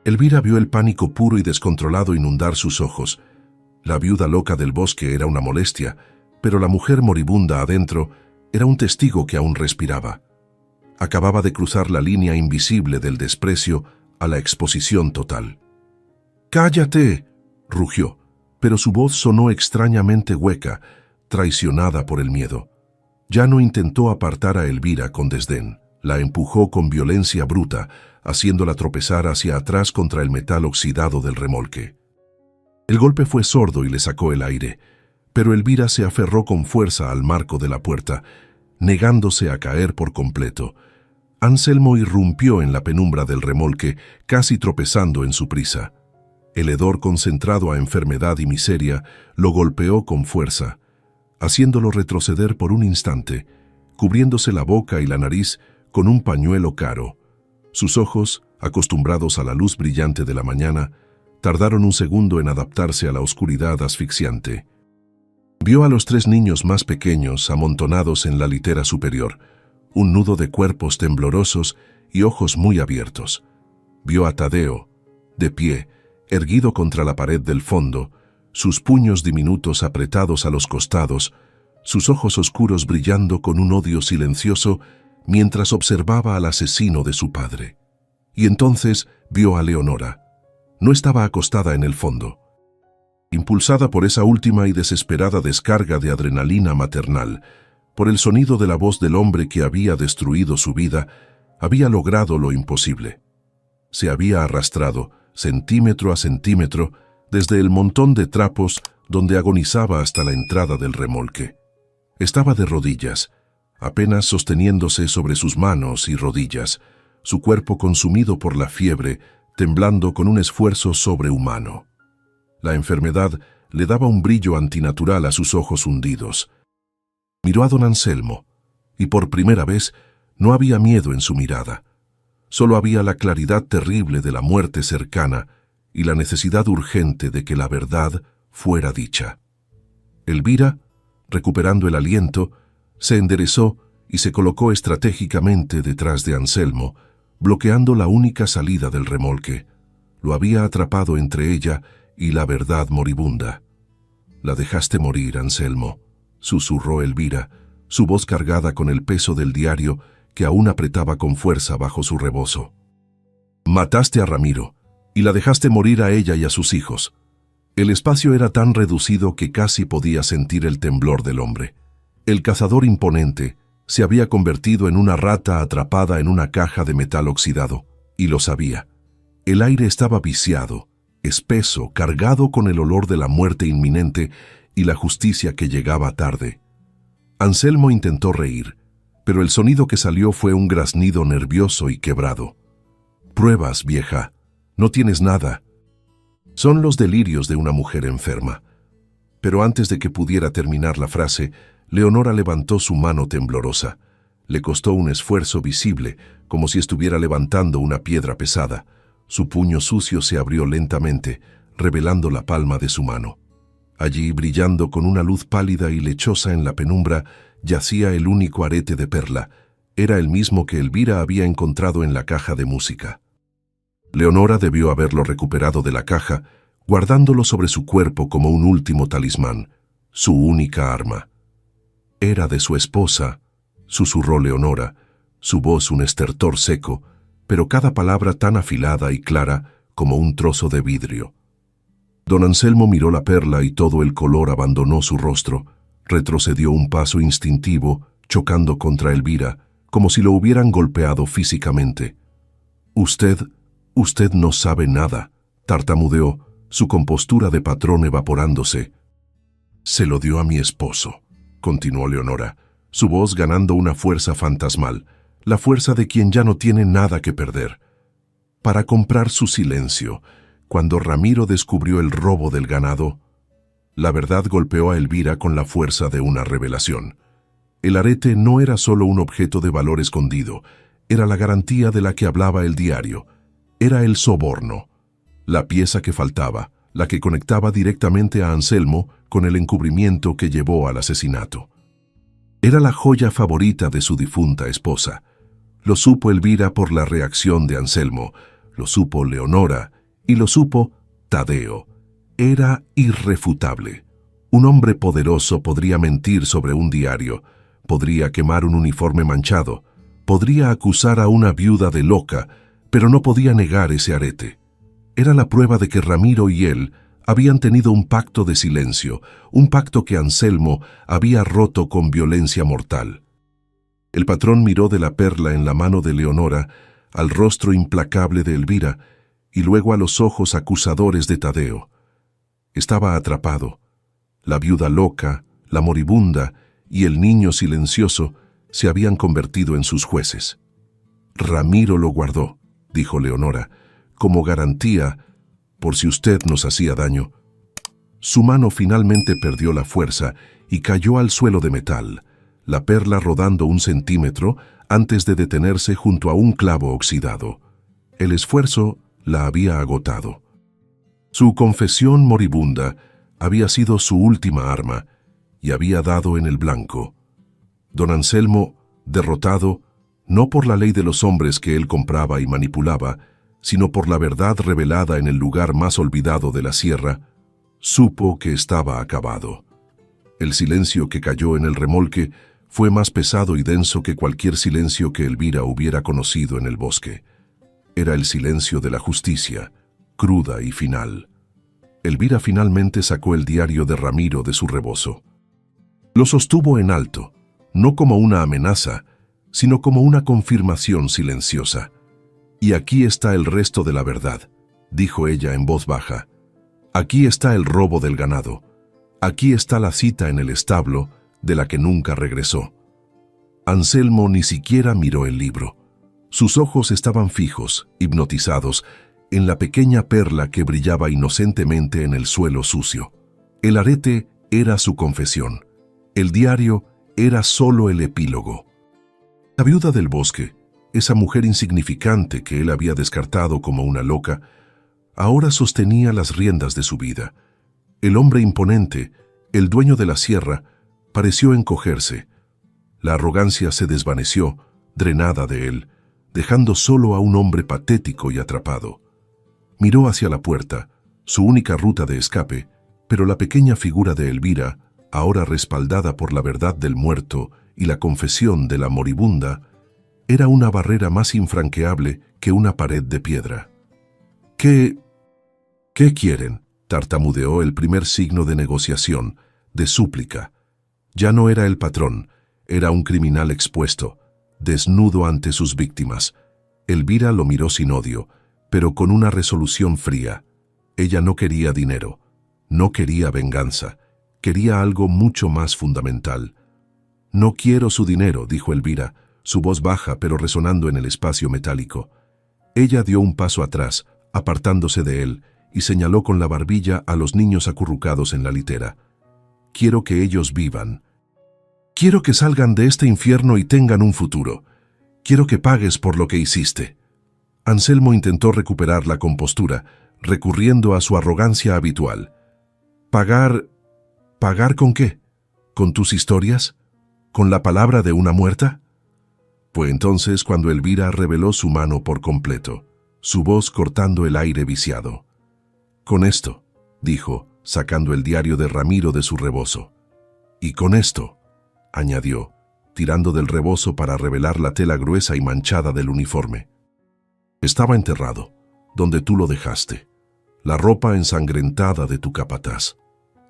Elvira vio el pánico puro y descontrolado inundar sus ojos. La viuda loca del bosque era una molestia, pero la mujer moribunda adentro era un testigo que aún respiraba. Acababa de cruzar la línea invisible del desprecio a la exposición total. «¡Cállate!», rugió, pero su voz sonó extrañamente hueca, traicionada por el miedo. Ya no intentó apartar a Elvira con desdén. La empujó con violencia bruta, haciéndola tropezar hacia atrás contra el metal oxidado del remolque. El golpe fue sordo y le sacó el aire, pero Elvira se aferró con fuerza al marco de la puerta, negándose a caer por completo. Anselmo irrumpió en la penumbra del remolque, casi tropezando en su prisa. El hedor concentrado a enfermedad y miseria lo golpeó con fuerza, haciéndolo retroceder por un instante, cubriéndose la boca y la nariz con un pañuelo caro. Sus ojos, acostumbrados a la luz brillante de la mañana, tardaron un segundo en adaptarse a la oscuridad asfixiante. Vio a los 3 niños más pequeños amontonados en la litera superior, un nudo de cuerpos temblorosos y ojos muy abiertos. Vio a Tadeo, de pie, erguido contra la pared del fondo, sus puños diminutos apretados a los costados, sus ojos oscuros brillando con un odio silencioso mientras observaba al asesino de su padre. Y entonces vio a Leonora. No estaba acostada en el fondo. Impulsada por esa última y desesperada descarga de adrenalina maternal, por el sonido de la voz del hombre que había destruido su vida, había logrado lo imposible. Se había arrastrado, centímetro a centímetro, desde el montón de trapos donde agonizaba hasta la entrada del remolque. Estaba de rodillas, apenas sosteniéndose sobre sus manos y rodillas, su cuerpo consumido por la fiebre, temblando con un esfuerzo sobrehumano. La enfermedad le daba un brillo antinatural a sus ojos hundidos. Miró a don Anselmo, y por primera vez no había miedo en su mirada. Solo había la claridad terrible de la muerte cercana y la necesidad urgente de que la verdad fuera dicha. Elvira, recuperando el aliento, se enderezó y se colocó estratégicamente detrás de Anselmo, bloqueando la única salida del remolque. Lo había atrapado entre ella y la verdad moribunda. «La dejaste morir, Anselmo», susurró Elvira, su voz cargada con el peso del diario que aún apretaba con fuerza bajo su rebozo. «Mataste a Ramiro y la dejaste morir a ella y a sus hijos». El espacio era tan reducido que casi podía sentir el temblor del hombre. El cazador imponente se había convertido en una rata atrapada en una caja de metal oxidado, y lo sabía. El aire estaba viciado, espeso, cargado con el olor de la muerte inminente y la justicia que llegaba tarde. Anselmo intentó reír, pero el sonido que salió fue un graznido nervioso y quebrado. «Pruebas, vieja. No tienes nada». Son los delirios de una mujer enferma. Pero antes de que pudiera terminar la frase, Leonora levantó su mano temblorosa. Le costó un esfuerzo visible, como si estuviera levantando una piedra pesada. Su puño sucio se abrió lentamente, revelando la palma de su mano. Allí, brillando con una luz pálida y lechosa en la penumbra, yacía el único arete de perla. Era el mismo que Elvira había encontrado en la caja de música. Leonora debió haberlo recuperado de la caja, guardándolo sobre su cuerpo como un último talismán, su única arma. «Era de su esposa», susurró Leonora, su voz un estertor seco, pero cada palabra tan afilada y clara como un trozo de vidrio. Don Anselmo miró la perla y todo el color abandonó su rostro. Retrocedió un paso instintivo, chocando contra Elvira, como si lo hubieran golpeado físicamente. Usted no sabe nada», tartamudeó, su compostura de patrón evaporándose. «Se lo dio a mi esposo», continuó Leonora, su voz ganando una fuerza fantasmal, la fuerza de quien ya no tiene nada que perder. «Para comprar su silencio, cuando Ramiro descubrió el robo del ganado». La verdad golpeó a Elvira con la fuerza de una revelación. El arete no era solo un objeto de valor escondido, era la garantía de la que hablaba el diario. Era el soborno, la pieza que faltaba, la que conectaba directamente a Anselmo con el encubrimiento que llevó al asesinato. Era la joya favorita de su difunta esposa. Lo supo Elvira por la reacción de Anselmo, lo supo Leonora y lo supo Tadeo. Era irrefutable. Un hombre poderoso podría mentir sobre un diario, podría quemar un uniforme manchado, podría acusar a una viuda de loca, pero no podía negar ese arete. Era la prueba de que Ramiro y él habían tenido un pacto de silencio, un pacto que Anselmo había roto con violencia mortal. El patrón miró de la perla en la mano de Leonora al rostro implacable de Elvira y luego a los ojos acusadores de Tadeo. Estaba atrapado. La viuda loca, la moribunda y el niño silencioso se habían convertido en sus jueces. «Ramiro lo guardó», dijo Leonora, «como garantía por si usted nos hacía daño». Su mano finalmente perdió la fuerza y cayó al suelo de metal, la perla rodando 1 centímetro antes de detenerse junto a un clavo oxidado. El esfuerzo la había agotado. Su confesión moribunda había sido su última arma y había dado en el blanco. Don Anselmo, derrotado, no por la ley de los hombres que él compraba y manipulaba, sino por la verdad revelada en el lugar más olvidado de la sierra, supo que estaba acabado. El silencio que cayó en el remolque fue más pesado y denso que cualquier silencio que Elvira hubiera conocido en el bosque. Era el silencio de la justicia, cruda y final. Elvira finalmente sacó el diario de Ramiro de su rebozo. Lo sostuvo en alto, no como una amenaza, sino como una confirmación silenciosa. «Y aquí está el resto de la verdad», dijo ella en voz baja. «Aquí está el robo del ganado. Aquí está la cita en el establo de la que nunca regresó». Anselmo ni siquiera miró el libro. Sus ojos estaban fijos, hipnotizados, en la pequeña perla que brillaba inocentemente en el suelo sucio. El arete era su confesión. El diario era solo el epílogo. La viuda del bosque, esa mujer insignificante que él había descartado como una loca, ahora sostenía las riendas de su vida. El hombre imponente, el dueño de la sierra, pareció encogerse. La arrogancia se desvaneció, drenada de él, dejando solo a un hombre patético y atrapado. Miró hacia la puerta, su única ruta de escape, pero la pequeña figura de Elvira, ahora respaldada por la verdad del muerto y la confesión de la moribunda, era una barrera más infranqueable que una pared de piedra. ¿Qué quieren?», tartamudeó el primer signo de negociación, de súplica. Ya no era el patrón, era un criminal expuesto, desnudo ante sus víctimas. Elvira lo miró sin odio, pero con una resolución fría. Ella no quería dinero, no quería venganza, quería algo mucho más fundamental. No quiero su dinero, dijo Elvira, su voz baja pero resonando en el espacio metálico. Ella dio un paso atrás, apartándose de él, y señaló con la barbilla a los niños acurrucados en la litera. Quiero que ellos vivan. Quiero que salgan de este infierno y tengan un futuro. Quiero que pagues por lo que hiciste. Anselmo intentó recuperar la compostura, recurriendo a su arrogancia habitual. ¿Pagar? ¿Pagar con qué? ¿Con tus historias? ¿Con la palabra de una muerta? Fue entonces cuando Elvira reveló su mano por completo, su voz cortando el aire viciado. Con esto, dijo, sacando el diario de Ramiro de su rebozo. Y con esto, añadió, tirando del rebozo para revelar la tela gruesa y manchada del uniforme. Estaba enterrado, donde tú lo dejaste, la ropa ensangrentada de tu capataz.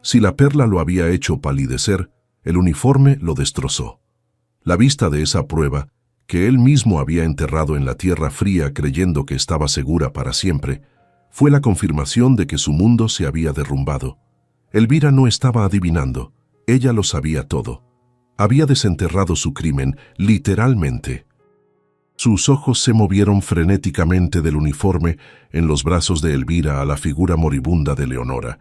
Si la perla lo había hecho palidecer, el uniforme lo destrozó. La vista de esa prueba, que él mismo había enterrado en la tierra fría creyendo que estaba segura para siempre, fue la confirmación de que su mundo se había derrumbado. Elvira no estaba adivinando, ella lo sabía todo. Había desenterrado su crimen, literalmente. Sus ojos se movieron frenéticamente del uniforme en los brazos de Elvira a la figura moribunda de Leonora,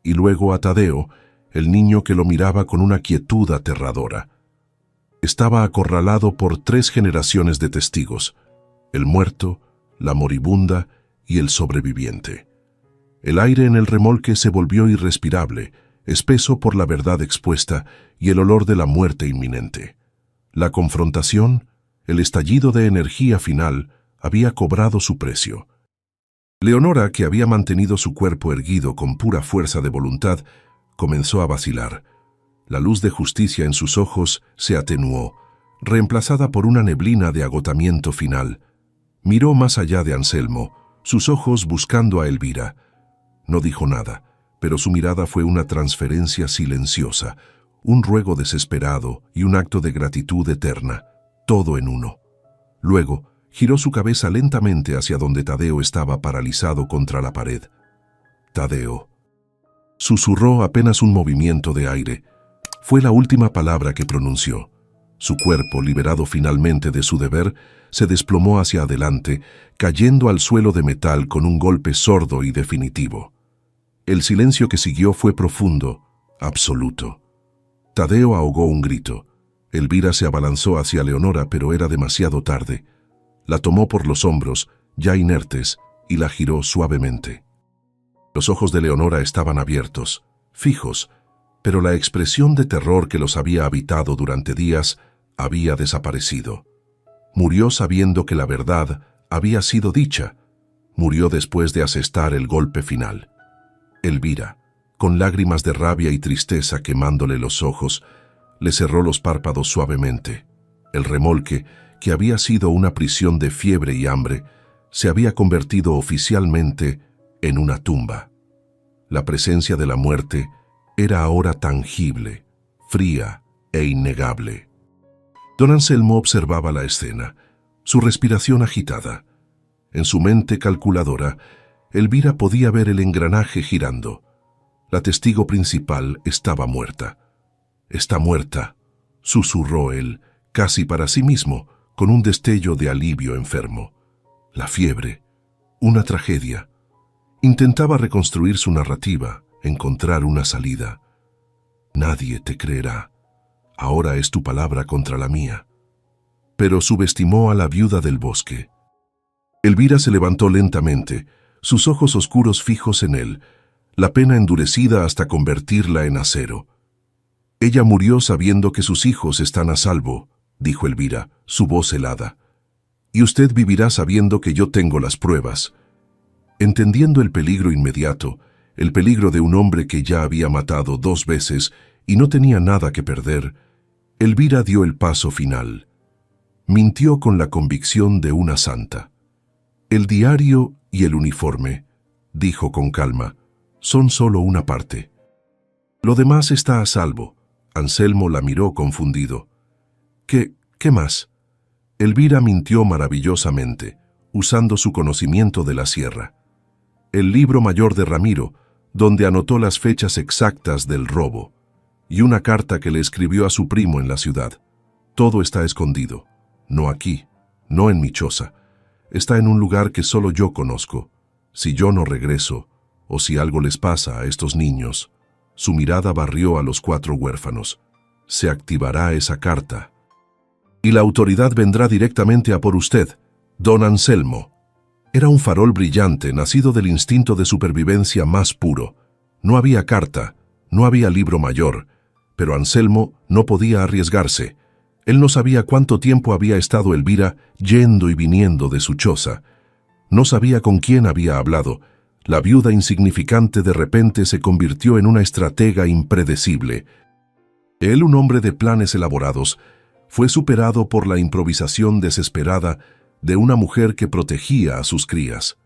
y luego a Tadeo, el niño que lo miraba con una quietud aterradora. Estaba acorralado por 3 generaciones de testigos, el muerto, la moribunda y el sobreviviente. El aire en el remolque se volvió irrespirable, espeso por la verdad expuesta y el olor de la muerte inminente. La confrontación, el estallido de energía final, había cobrado su precio. Leonora, que había mantenido su cuerpo erguido con pura fuerza de voluntad, comenzó a vacilar. La luz de justicia en sus ojos se atenuó, reemplazada por una neblina de agotamiento final. Miró más allá de Anselmo, sus ojos buscando a Elvira. No dijo nada, pero su mirada fue una transferencia silenciosa, un ruego desesperado y un acto de gratitud eterna, todo en uno. Luego, giró su cabeza lentamente hacia donde Tadeo estaba paralizado contra la pared. Tadeo. Susurró apenas un movimiento de aire. Fue la última palabra que pronunció. Su cuerpo, liberado finalmente de su deber, se desplomó hacia adelante, cayendo al suelo de metal con un golpe sordo y definitivo. El silencio que siguió fue profundo, absoluto. Tadeo ahogó un grito. Elvira se abalanzó hacia Leonora, pero era demasiado tarde. La tomó por los hombros, ya inertes, y la giró suavemente. Los ojos de Leonora estaban abiertos, fijos, pero la expresión de terror que los había habitado durante días había desaparecido. Murió sabiendo que la verdad había sido dicha. Murió después de asestar el golpe final. Elvira, con lágrimas de rabia y tristeza quemándole los ojos, le cerró los párpados suavemente. El remolque, que había sido una prisión de fiebre y hambre, se había convertido oficialmente en una tumba. La presencia de la muerte era ahora tangible, fría e innegable. Don Anselmo observaba la escena, su respiración agitada. En su mente calculadora, Elvira podía ver el engranaje girando. La testigo principal estaba muerta. «Está muerta», susurró él, casi para sí mismo, con un destello de alivio enfermo. La fiebre, una tragedia. Intentaba reconstruir su narrativa, encontrar una salida. «Nadie te creerá. Ahora es tu palabra contra la mía». Pero subestimó a la viuda del bosque. Elvira se levantó lentamente, sus ojos oscuros fijos en él, la pena endurecida hasta convertirla en acero. «Ella murió sabiendo que sus hijos están a salvo», dijo Elvira, su voz helada. «Y usted vivirá sabiendo que yo tengo las pruebas». Entendiendo el peligro inmediato, el peligro de un hombre que ya había matado 2 veces y no tenía nada que perder, Elvira dio el paso final. Mintió con la convicción de una santa. «El diario y el uniforme», dijo con calma, «son solo una parte. Lo demás está a salvo». Anselmo la miró confundido. ¿Qué más?» Elvira mintió maravillosamente, usando su conocimiento de la sierra. El libro mayor de Ramiro, donde anotó las fechas exactas del robo. y una carta que le escribió a su primo en la ciudad. Todo está escondido. No aquí, no en mi choza. Está en un lugar que solo yo conozco. Si yo no regreso, o si algo les pasa a estos niños. Su mirada barrió a los 4 huérfanos. Se activará esa carta. Y la autoridad vendrá directamente a por usted, don Anselmo. Era un farol brillante, nacido del instinto de supervivencia más puro. No había carta, no había libro mayor, pero Anselmo no podía arriesgarse. Él no sabía cuánto tiempo había estado Elvira yendo y viniendo de su choza. No sabía con quién había hablado. La viuda insignificante de repente se convirtió en una estratega impredecible. Él, un hombre de planes elaborados, fue superado por la improvisación desesperada de una mujer que protegía a sus crías.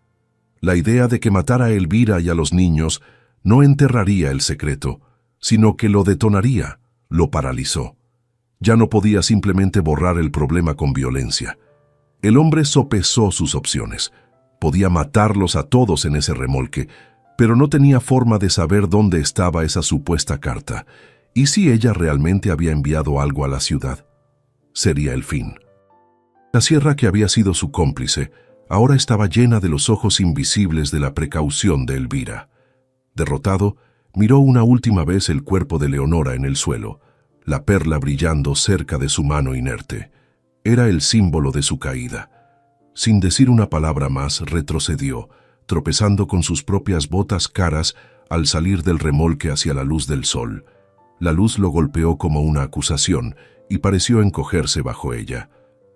La idea de que matara a Elvira y a los niños no enterraría el secreto, sino que lo detonaría, lo paralizó. Ya no podía simplemente borrar el problema con violencia. El hombre sopesó sus opciones. Podía matarlos a todos en ese remolque, pero no tenía forma de saber dónde estaba esa supuesta carta. ¿Y si ella realmente había enviado algo a la ciudad? Sería el fin. La sierra que había sido su cómplice ahora estaba llena de los ojos invisibles de la precaución de Elvira. Derrotado, miró una última vez el cuerpo de Leonora en el suelo, la perla brillando cerca de su mano inerte. Era el símbolo de su caída. Sin decir una palabra más, retrocedió, tropezando con sus propias botas caras al salir del remolque hacia la luz del sol. La luz lo golpeó como una acusación y pareció encogerse bajo ella.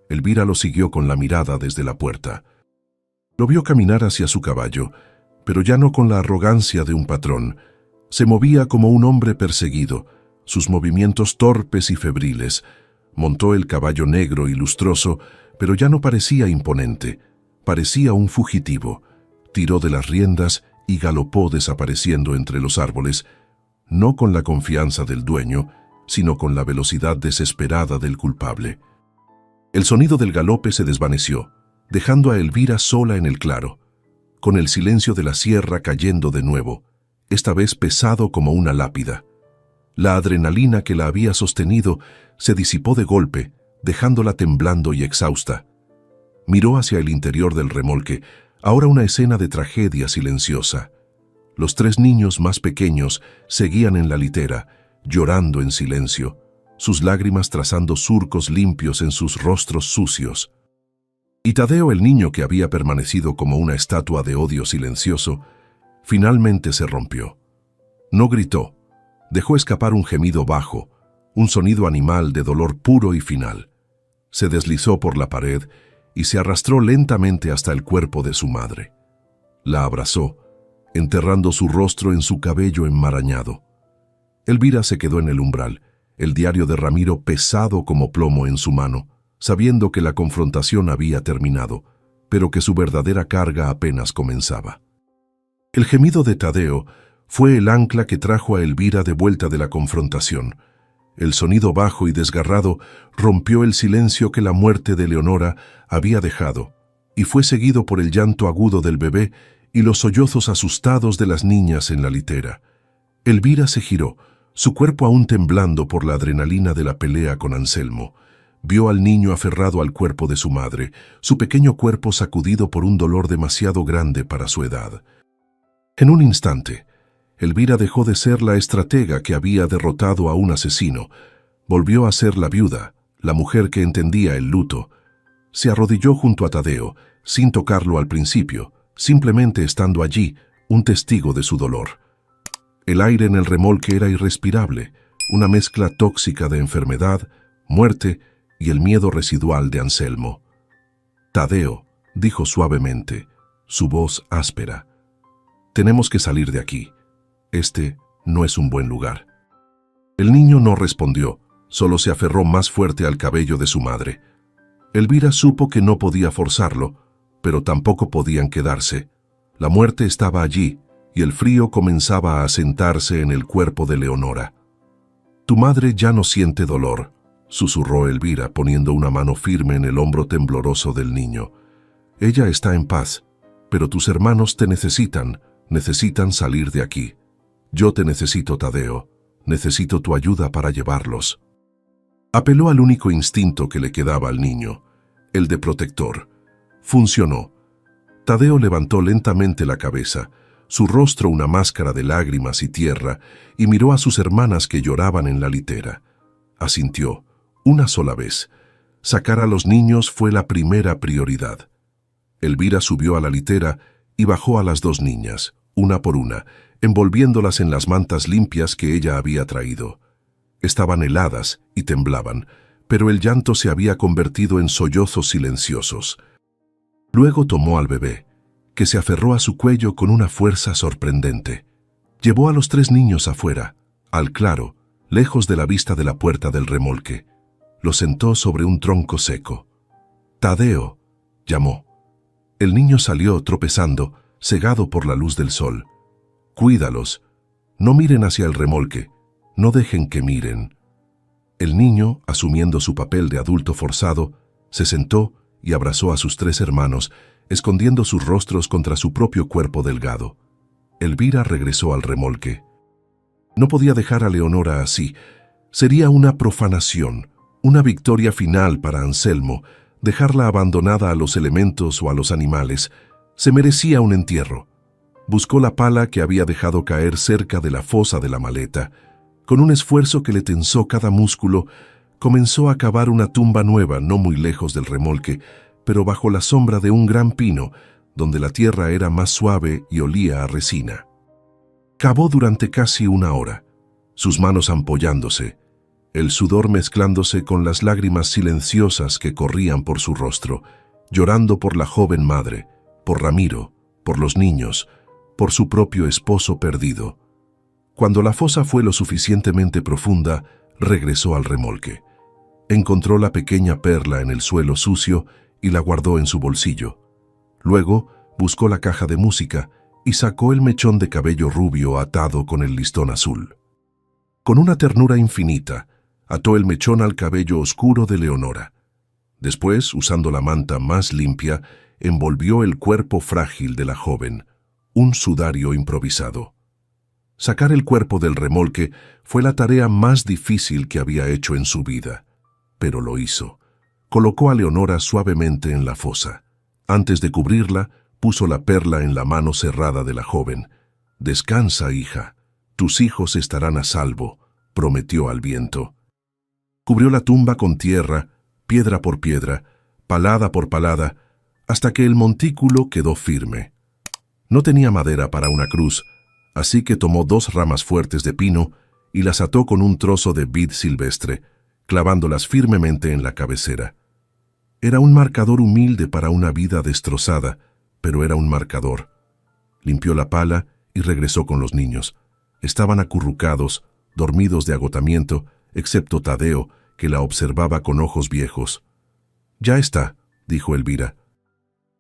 Elvira lo siguió con la mirada desde la puerta. Lo vio caminar hacia su caballo, pero ya no con la arrogancia de un patrón. Se movía como un hombre perseguido, sus movimientos torpes y febriles. Montó el caballo negro y lustroso, pero ya no parecía imponente. Parecía un fugitivo. Tiró de las riendas y galopó desapareciendo entre los árboles, no con la confianza del dueño, sino con la velocidad desesperada del culpable. El sonido del galope se desvaneció, dejando a Elvira sola en el claro, con el silencio de la sierra cayendo de nuevo, esta vez pesado como una lápida. La adrenalina que la había sostenido se disipó de golpe, dejándola temblando y exhausta. Miró hacia el interior del remolque, ahora una escena de tragedia silenciosa. Los 3 niños más pequeños seguían en la litera, llorando en silencio, sus lágrimas trazando surcos limpios en sus rostros sucios. Y Tadeo, el niño que había permanecido como una estatua de odio silencioso, finalmente se rompió. No gritó, dejó escapar un gemido bajo, un sonido animal de dolor puro y final. Se deslizó por la pared y se arrastró lentamente hasta el cuerpo de su madre. La abrazó, enterrando su rostro en su cabello enmarañado. Elvira se quedó en el umbral, el diario de Ramiro pesado como plomo en su mano, sabiendo que la confrontación había terminado, pero que su verdadera carga apenas comenzaba. El gemido de Tadeo fue el ancla que trajo a Elvira de vuelta de la confrontación. El sonido bajo y desgarrado rompió el silencio que la muerte de Leonora había dejado, y fue seguido por el llanto agudo del bebé y los sollozos asustados de las niñas en la litera. Elvira se giró, su cuerpo aún temblando por la adrenalina de la pelea con Anselmo. Vio al niño aferrado al cuerpo de su madre, su pequeño cuerpo sacudido por un dolor demasiado grande para su edad. En un instante, Elvira dejó de ser la estratega que había derrotado a un asesino. Volvió a ser la viuda, la mujer que entendía el luto. Se arrodilló junto a Tadeo, sin tocarlo al principio, simplemente estando allí, un testigo de su dolor. El aire en el remolque era irrespirable, una mezcla tóxica de enfermedad, muerte y el miedo residual de Anselmo. «Tadeo», dijo suavemente, su voz áspera, «tenemos que salir de aquí. Este no es un buen lugar». El niño no respondió, solo se aferró más fuerte al cabello de su madre. Elvira supo que no podía forzarlo, pero tampoco podían quedarse. La muerte estaba allí, y el frío comenzaba a asentarse en el cuerpo de Leonora. «Tu madre ya no siente dolor», susurró Elvira poniendo una mano firme en el hombro tembloroso del niño. «Ella está en paz, pero tus hermanos te necesitan salir de aquí. Yo te necesito, Tadeo. Necesito tu ayuda para llevarlos. Apeló al único instinto que le quedaba al niño, el de protector. Funcionó. Tadeo levantó lentamente la cabeza, su rostro una máscara de lágrimas y tierra, y miró a sus hermanas que lloraban en la litera. Asintió, una sola vez. Sacar a los niños fue la primera prioridad. Elvira subió a la litera y bajó a las dos niñas, una por una, envolviéndolas en las mantas limpias que ella había traído. Estaban heladas y temblaban, pero el llanto se había convertido en sollozos silenciosos. Luego tomó al bebé, que se aferró a su cuello con una fuerza sorprendente. Llevó a los tres niños afuera, al claro, lejos de la vista de la puerta del remolque. Los sentó sobre un tronco seco. «Tadeo», llamó. El niño salió tropezando, cegado por la luz del sol. «Cuídalos. No miren hacia el remolque. No dejen que miren». El niño, asumiendo su papel de adulto forzado, se sentó y abrazó a sus tres hermanos, escondiendo sus rostros contra su propio cuerpo delgado. Elvira regresó al remolque. No podía dejar a Leonora así. Sería una profanación, una victoria final para Anselmo, dejarla abandonada a los elementos o a los animales. Se merecía un entierro. Buscó la pala que había dejado caer cerca de la fosa de la maleta. Con un esfuerzo que le tensó cada músculo, comenzó a cavar una tumba nueva no muy lejos del remolque, pero bajo la sombra de un gran pino, donde la tierra era más suave y olía a resina. Cavó durante casi una hora, sus manos ampollándose, el sudor mezclándose con las lágrimas silenciosas que corrían por su rostro, llorando por la joven madre, por Ramiro, por los niños, por su propio esposo perdido. Cuando la fosa fue lo suficientemente profunda, regresó al remolque. Encontró la pequeña perla en el suelo sucio y la guardó en su bolsillo. Luego buscó la caja de música y sacó el mechón de cabello rubio atado con el listón azul. Con una ternura infinita, ató el mechón al cabello oscuro de Leonora. Después, usando la manta más limpia, envolvió el cuerpo frágil de la joven, un sudario improvisado. Sacar el cuerpo del remolque fue la tarea más difícil que había hecho en su vida, pero lo hizo. Colocó a Leonora suavemente en la fosa. Antes de cubrirla, puso la perla en la mano cerrada de la joven. «Descansa, hija. Tus hijos estarán a salvo», prometió al viento. Cubrió la tumba con tierra, piedra por piedra, palada por palada, hasta que el montículo quedó firme. No tenía madera para una cruz, así que tomó 2 ramas fuertes de pino y las ató con un trozo de vid silvestre, clavándolas firmemente en la cabecera. Era un marcador humilde para una vida destrozada, pero era un marcador. Limpió la pala y regresó con los niños. Estaban acurrucados, dormidos de agotamiento, excepto Tadeo, que la observaba con ojos viejos. «Ya está», dijo Elvira.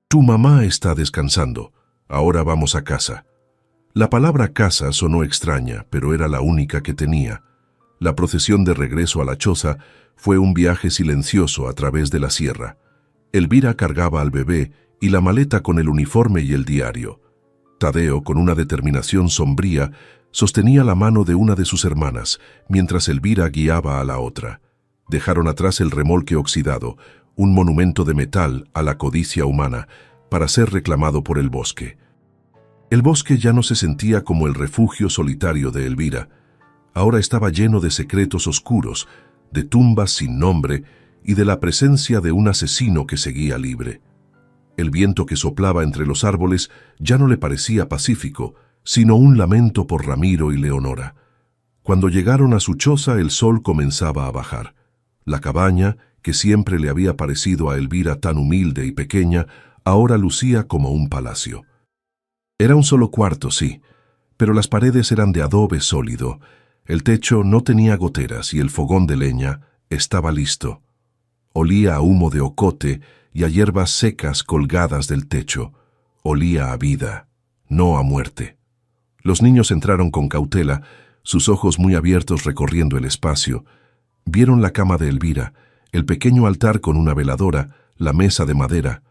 «Tu mamá está descansando. Ahora vamos a casa». La palabra casa sonó extraña, pero era la única que tenía. La procesión de regreso a la choza fue un viaje silencioso a través de la sierra. Elvira cargaba al bebé y la maleta con el uniforme y el diario. Tadeo, con una determinación sombría, sostenía la mano de una de sus hermanas, mientras Elvira guiaba a la otra. Dejaron atrás el remolque oxidado, un monumento de metal a la codicia humana, para ser reclamado por el bosque. El bosque ya no se sentía como el refugio solitario de Elvira. Ahora estaba lleno de secretos oscuros, de tumbas sin nombre y de la presencia de un asesino que seguía libre. El viento que soplaba entre los árboles ya no le parecía pacífico, sino un lamento por Ramiro y Leonora. Cuando llegaron a su choza, el sol comenzaba a bajar. La cabaña, que siempre le había parecido a Elvira tan humilde y pequeña, ahora lucía como un palacio. Era un solo cuarto, sí, pero las paredes eran de adobe sólido. El techo no tenía goteras y el fogón de leña estaba listo. Olía a humo de ocote y a hierbas secas colgadas del techo. Olía a vida, no a muerte. Los niños entraron con cautela, sus ojos muy abiertos recorriendo el espacio. Vieron la cama de Elvira, el pequeño altar con una veladora, la mesa de madera.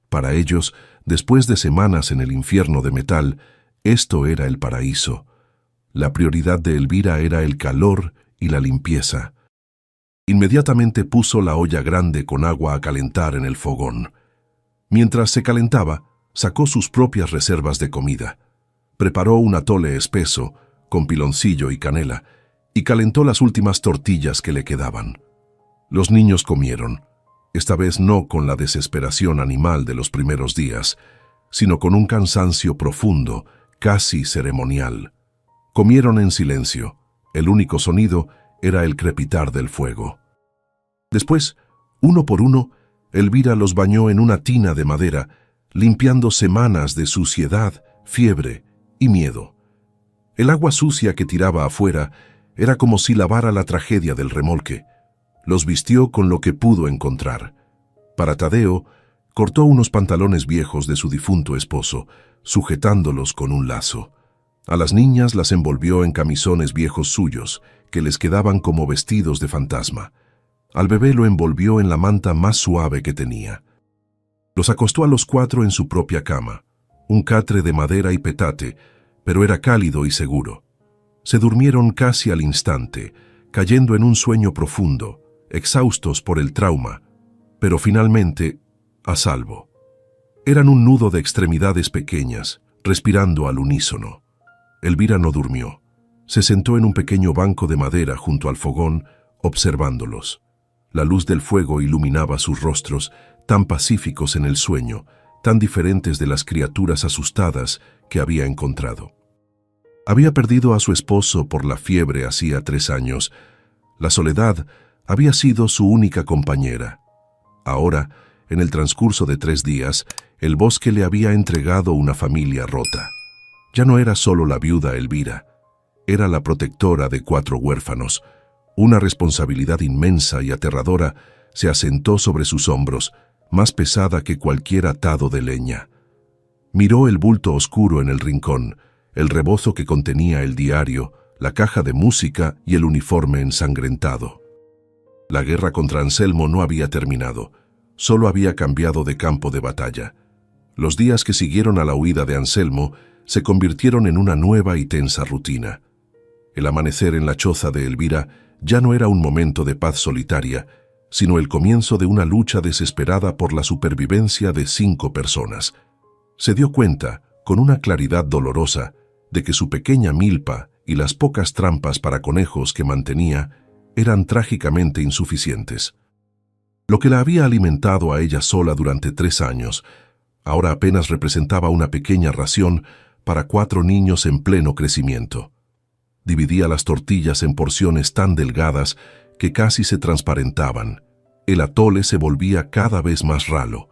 Para ellos, después de semanas en el infierno de metal, esto era el paraíso. La prioridad de Elvira era el calor y la limpieza. Inmediatamente puso la olla grande con agua a calentar en el fogón. Mientras se calentaba, sacó sus propias reservas de comida. Preparó un atole espeso, con piloncillo y canela, y calentó las últimas tortillas que le quedaban. Los niños comieron, esta vez no con la desesperación animal de los primeros días, sino con un cansancio profundo, casi ceremonial. Comieron en silencio. El único sonido era el crepitar del fuego. Después, uno por uno, Elvira los bañó en una tina de madera, limpiando semanas de suciedad, fiebre y miedo. El agua sucia que tiraba afuera era como si lavara la tragedia del remolque. Los vistió con lo que pudo encontrar. Para Tadeo, cortó unos pantalones viejos de su difunto esposo, sujetándolos con un lazo. A las niñas las envolvió en camisones viejos suyos, que les quedaban como vestidos de fantasma. Al bebé lo envolvió en la manta más suave que tenía. Los acostó a los cuatro en su propia cama, un catre de madera y petate, pero era cálido y seguro. Se durmieron casi al instante, cayendo en un sueño profundo, exhaustos por el trauma, pero finalmente a salvo. Eran un nudo de extremidades pequeñas, respirando al unísono. Elvira no durmió. Se sentó en un pequeño banco de madera junto al fogón, observándolos. La luz del fuego iluminaba sus rostros, tan pacíficos en el sueño, tan diferentes de las criaturas asustadas que había encontrado. Había perdido a su esposo por la fiebre hacía 3 años. La soledad había sido su única compañera. Ahora, en el transcurso de 3 días, el bosque le había entregado una familia rota. Ya no era solo la viuda Elvira, era la protectora de 4 huérfanos. Una responsabilidad inmensa y aterradora se asentó sobre sus hombros, más pesada que cualquier atado de leña. Miró el bulto oscuro en el rincón, el rebozo que contenía el diario, la caja de música y el uniforme ensangrentado. La guerra contra Anselmo no había terminado, solo había cambiado de campo de batalla. Los días que siguieron a la huida de Anselmo se convirtieron en una nueva y tensa rutina. El amanecer en la choza de Elvira ya no era un momento de paz solitaria, sino el comienzo de una lucha desesperada por la supervivencia de 5 personas. Se dio cuenta, con una claridad dolorosa, de que su pequeña milpa y las pocas trampas para conejos que mantenía eran trágicamente insuficientes. Lo que la había alimentado a ella sola durante 3 años, ahora apenas representaba una pequeña ración para 4 niños en pleno crecimiento. Dividía las tortillas en porciones tan delgadas que casi se transparentaban. El atole se volvía cada vez más ralo,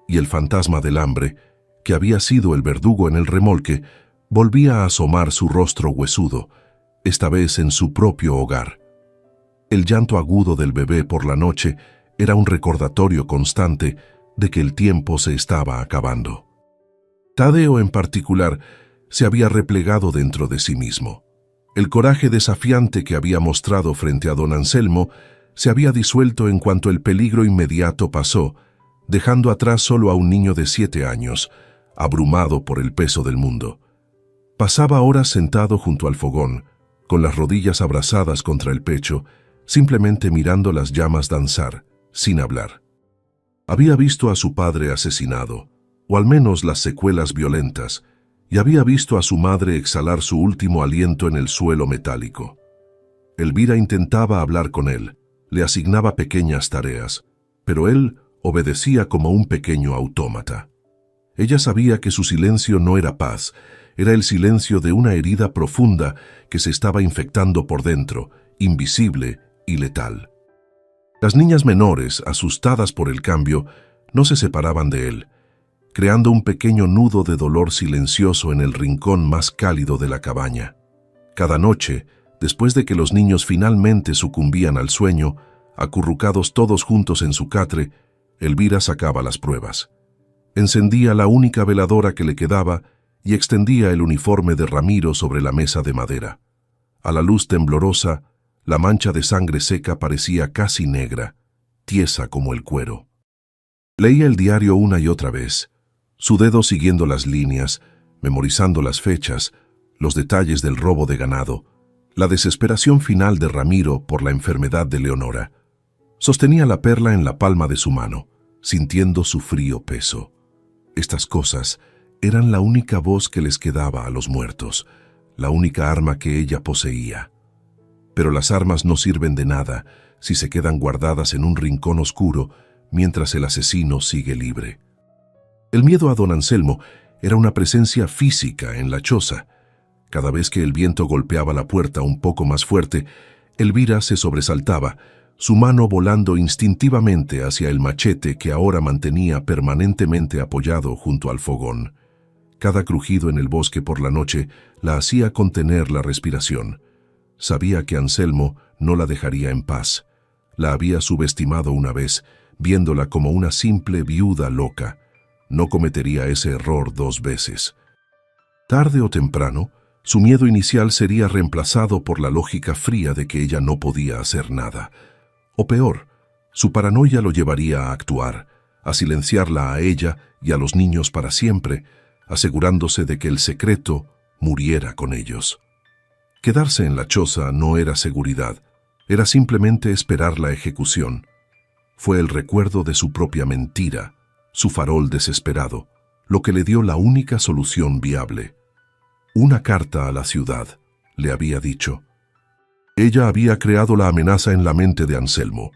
y el fantasma del hambre, que había sido el verdugo en el remolque, volvía a asomar su rostro huesudo, esta vez en su propio hogar. El llanto agudo del bebé por la noche era un recordatorio constante de que el tiempo se estaba acabando. Tadeo, en particular, se había replegado dentro de sí mismo. El coraje desafiante que había mostrado frente a don Anselmo se había disuelto en cuanto el peligro inmediato pasó, dejando atrás solo a un niño de 7 años, abrumado por el peso del mundo. Pasaba horas sentado junto al fogón, con las rodillas abrazadas contra el pecho, simplemente mirando las llamas danzar, sin hablar. Había visto a su padre asesinado, o al menos las secuelas violentas, y había visto a su madre exhalar su último aliento en el suelo metálico. Elvira intentaba hablar con él, le asignaba pequeñas tareas, pero él obedecía como un pequeño autómata. Ella sabía que su silencio no era paz, era el silencio de una herida profunda que se estaba infectando por dentro, invisible y letal. Las niñas menores, asustadas por el cambio, no se separaban de él, creando un pequeño nudo de dolor silencioso en el rincón más cálido de la cabaña. Cada noche, después de que los niños finalmente sucumbían al sueño, acurrucados todos juntos en su catre, Elvira sacaba las pruebas. Encendía la única veladora que le quedaba y extendía el uniforme de Ramiro sobre la mesa de madera. A la luz temblorosa, la mancha de sangre seca parecía casi negra, tiesa como el cuero. Leía el diario 1 y otra vez, su dedo siguiendo las líneas, memorizando las fechas, los detalles del robo de ganado, la desesperación final de Ramiro por la enfermedad de Leonora. Sostenía la perla en la palma de su mano, sintiendo su frío peso. Estas cosas eran la única voz que les quedaba a los muertos, la única arma que ella poseía. Pero las armas no sirven de nada si se quedan guardadas en un rincón oscuro mientras el asesino sigue libre. El miedo a don Anselmo era una presencia física en la choza. Cada vez que el viento golpeaba la puerta un poco más fuerte, Elvira se sobresaltaba, su mano volando instintivamente hacia el machete que ahora mantenía permanentemente apoyado junto al fogón. Cada crujido en el bosque por la noche la hacía contener la respiración. Sabía que Anselmo no la dejaría en paz. La había subestimado una vez, viéndola como una simple viuda loca. No cometería ese error 2 veces. Tarde o temprano, su miedo inicial sería reemplazado por la lógica fría de que ella no podía hacer nada. O peor, su paranoia lo llevaría a actuar, a silenciarla a ella y a los niños para siempre, asegurándose de que el secreto muriera con ellos. Quedarse en la choza no era seguridad, era simplemente esperar la ejecución. Fue el recuerdo de su propia mentira, su farol desesperado, lo que le dio la única solución viable. Una carta a la ciudad, le había dicho. Ella había creado la amenaza en la mente de Anselmo.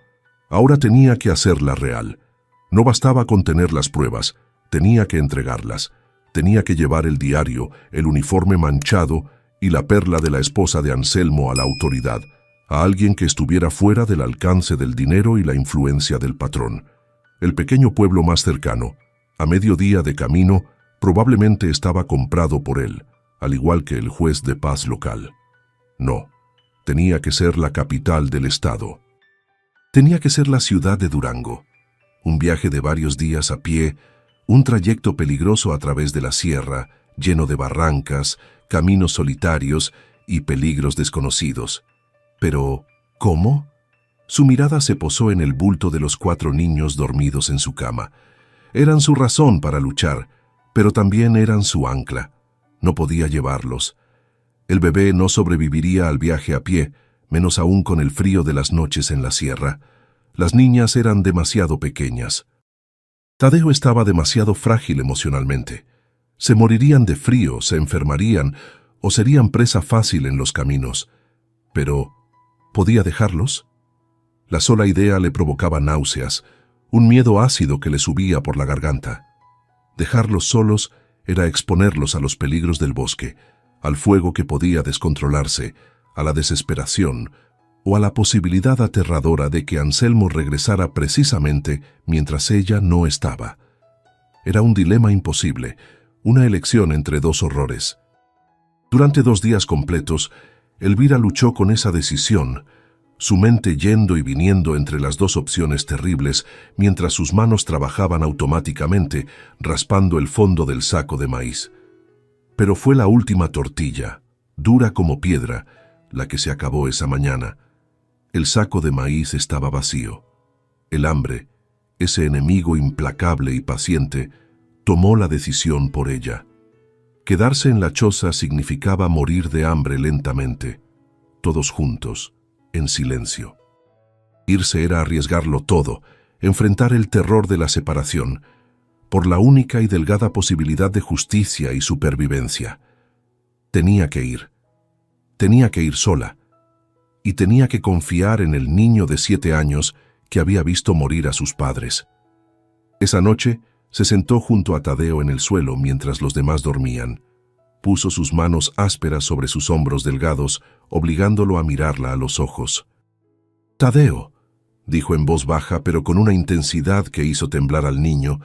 Ahora tenía que hacerla real. No bastaba con tener las pruebas, tenía que entregarlas. Tenía que llevar el diario, el uniforme manchado y la perla de la esposa de Anselmo a la autoridad, a alguien que estuviera fuera del alcance del dinero y la influencia del patrón. El pequeño pueblo más cercano, a mediodía de camino, probablemente estaba comprado por él, al igual que el juez de paz local. No, tenía que ser la capital del estado. Tenía que ser la ciudad de Durango. Un viaje de varios días a pie, un trayecto peligroso a través de la sierra, lleno de barrancas, caminos solitarios y peligros desconocidos. Pero, ¿cómo? Su mirada se posó en el bulto de los 4 niños dormidos en su cama. Eran su razón para luchar, pero también eran su ancla. No podía llevarlos. El bebé no sobreviviría al viaje a pie, menos aún con el frío de las noches en la sierra. Las niñas eran demasiado pequeñas. Tadeo estaba demasiado frágil emocionalmente. Se morirían de frío, se enfermarían o serían presa fácil en los caminos. Pero, ¿podía dejarlos? La sola idea le provocaba náuseas, un miedo ácido que le subía por la garganta. Dejarlos solos era exponerlos a los peligros del bosque, al fuego que podía descontrolarse, a la desesperación o a la posibilidad aterradora de que Anselmo regresara precisamente mientras ella no estaba. Era un dilema imposible, una elección entre 2 horrores. Durante 2 días completos, Elvira luchó con esa decisión, su mente yendo y viniendo entre las 2 opciones terribles mientras sus manos trabajaban automáticamente, raspando el fondo del saco de maíz. Pero fue la última tortilla, dura como piedra, la que se acabó esa mañana. El saco de maíz estaba vacío. El hambre, ese enemigo implacable y paciente, tomó la decisión por ella. Quedarse en la choza significaba morir de hambre lentamente, todos juntos, en silencio. Irse era arriesgarlo todo, enfrentar el terror de la separación, por la única y delgada posibilidad de justicia y supervivencia. Tenía que ir sola, y tenía que confiar en el niño de 7 años que había visto morir a sus padres. Esa noche se sentó junto a Tadeo en el suelo mientras los demás dormían. Puso sus manos ásperas sobre sus hombros delgados, obligándolo a mirarla a los ojos. «Tadeo», dijo en voz baja pero con una intensidad que hizo temblar al niño,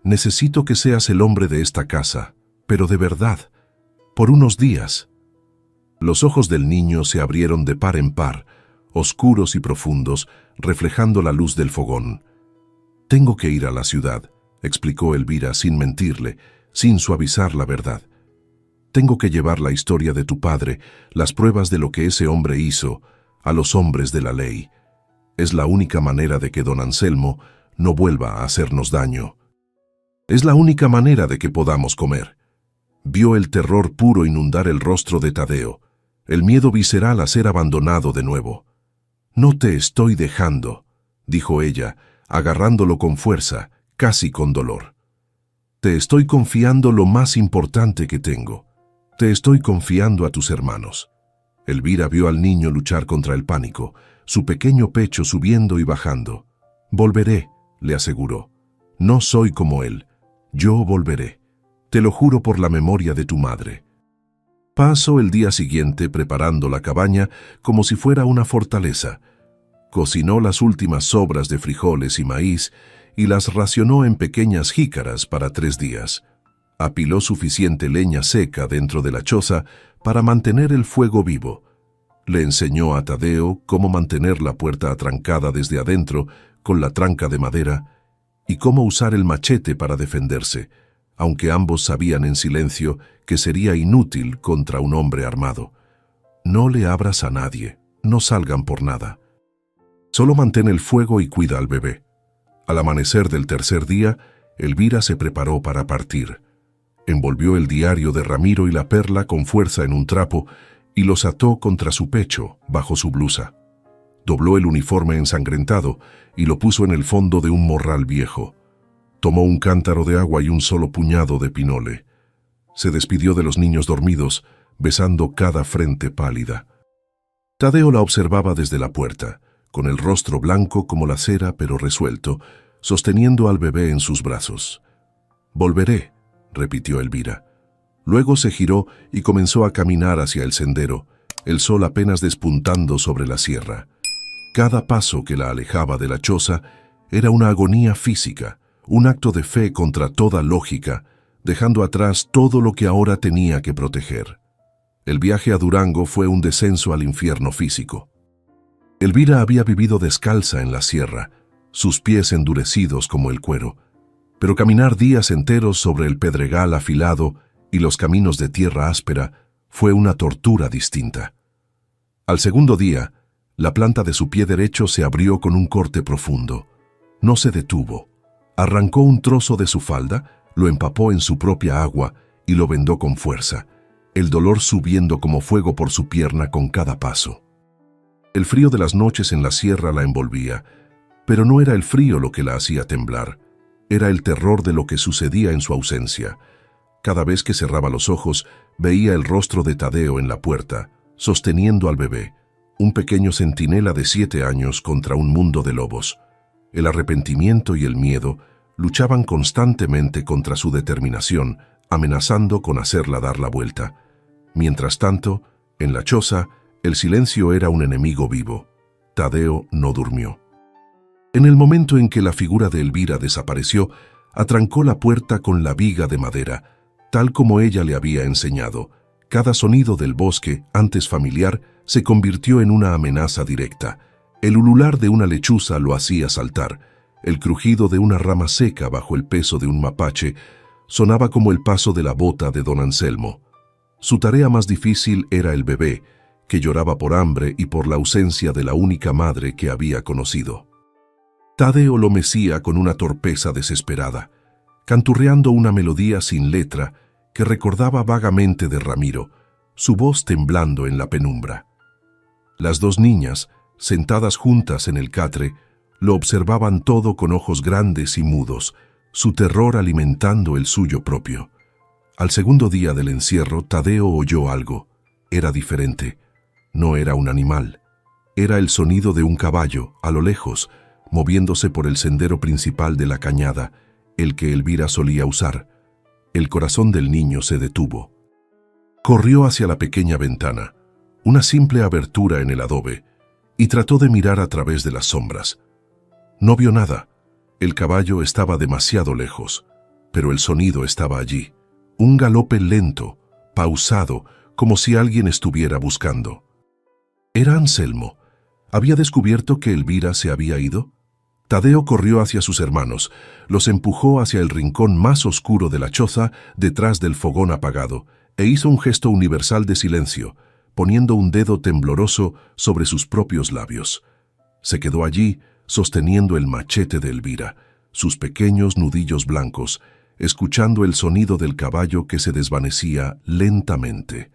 «necesito que seas el hombre de esta casa, pero de verdad, por unos días». Los ojos del niño se abrieron de par en par, oscuros y profundos, reflejando la luz del fogón. «Tengo que ir a la ciudad», explicó Elvira sin mentirle, sin suavizar la verdad. «Tengo que llevar la historia de tu padre, las pruebas de lo que ese hombre hizo, a los hombres de la ley. Es la única manera de que don Anselmo no vuelva a hacernos daño. Es la única manera de que podamos comer. vio el terror puro inundar el rostro de Tadeo, el miedo visceral a ser abandonado de nuevo. «No te estoy dejando», dijo ella, agarrándolo con fuerza, casi con dolor. «Te estoy confiando lo más importante que tengo. Te estoy confiando a tus hermanos». Elvira vio al niño luchar contra el pánico, su pequeño pecho subiendo y bajando. «Volveré», le aseguró. «No soy como él. Yo volveré. Te lo juro por la memoria de tu madre». Pasó el día siguiente preparando la cabaña como si fuera una fortaleza. Cocinó las últimas sobras de frijoles y maíz y las racionó en pequeñas jícaras para 3 días. Apiló suficiente leña seca dentro de la choza para mantener el fuego vivo. Le enseñó a Tadeo cómo mantener la puerta atrancada desde adentro con la tranca de madera y cómo usar el machete para defenderse, aunque ambos sabían en silencio que sería inútil contra un hombre armado. «No le abras a nadie, no salgan por nada. Solo mantén el fuego y cuida al bebé». Al amanecer del tercer día, Elvira se preparó para partir. Envolvió el diario de Ramiro y la perla con fuerza en un trapo y los ató contra su pecho, bajo su blusa. Dobló el uniforme ensangrentado y lo puso en el fondo de un morral viejo. Tomó un cántaro de agua y un solo puñado de pinole. Se despidió de los niños dormidos, besando cada frente pálida. Tadeo la observaba desde la puerta, con el rostro blanco como la cera pero resuelto, sosteniendo al bebé en sus brazos. «Volveré», repitió Elvira. Luego se giró y comenzó a caminar hacia el sendero, el sol apenas despuntando sobre la sierra. Cada paso que la alejaba de la choza era una agonía física, un acto de fe contra toda lógica, dejando atrás todo lo que ahora tenía que proteger. El viaje a Durango fue un descenso al infierno físico. Elvira había vivido descalza en la sierra, sus pies endurecidos como el cuero, pero caminar días enteros sobre el pedregal afilado y los caminos de tierra áspera fue una tortura distinta. Al segundo día, la planta de su pie derecho se abrió con un corte profundo. No se detuvo. Arrancó un trozo de su falda, lo empapó en su propia agua y lo vendó con fuerza, el dolor subiendo como fuego por su pierna con cada paso. El frío de las noches en la sierra la envolvía, pero no era el frío lo que la hacía temblar. Era el terror de lo que sucedía en su ausencia. Cada vez que cerraba los ojos, veía el rostro de Tadeo en la puerta, sosteniendo al bebé, un pequeño centinela de 7 años contra un mundo de lobos. El arrepentimiento y el miedo luchaban constantemente contra su determinación, amenazando con hacerla dar la vuelta. Mientras tanto, en la choza, el silencio era un enemigo vivo. Tadeo no durmió. En el momento en que la figura de Elvira desapareció, atrancó la puerta con la viga de madera, tal como ella le había enseñado. Cada sonido del bosque, antes familiar, se convirtió en una amenaza directa. El ulular de una lechuza lo hacía saltar. El crujido de una rama seca bajo el peso de un mapache sonaba como el paso de la bota de don Anselmo. Su tarea más difícil era el bebé, que lloraba por hambre y por la ausencia de la única madre que había conocido. Tadeo lo mecía con una torpeza desesperada, canturreando una melodía sin letra que recordaba vagamente de Ramiro, su voz temblando en la penumbra. Las 2 niñas, sentadas juntas en el catre, lo observaban todo con ojos grandes y mudos, su terror alimentando el suyo propio. Al segundo día del encierro, Tadeo oyó algo. Era diferente. No era un animal. Era el sonido de un caballo, a lo lejos, moviéndose por el sendero principal de la cañada, el que Elvira solía usar. El corazón del niño se detuvo. Corrió hacia la pequeña ventana, una simple abertura en el adobe, y trató de mirar a través de las sombras. No vio nada. El caballo estaba demasiado lejos, pero el sonido estaba allí. Un galope lento, pausado, como si alguien estuviera buscando. Era Anselmo. ¿Había descubierto que Elvira se había ido? Tadeo corrió hacia sus hermanos, los empujó hacia el rincón más oscuro de la choza, detrás del fogón apagado, e hizo un gesto universal de silencio, poniendo un dedo tembloroso sobre sus propios labios. Se quedó allí, sosteniendo el machete de Elvira, sus pequeños nudillos blancos, escuchando el sonido del caballo que se desvanecía lentamente.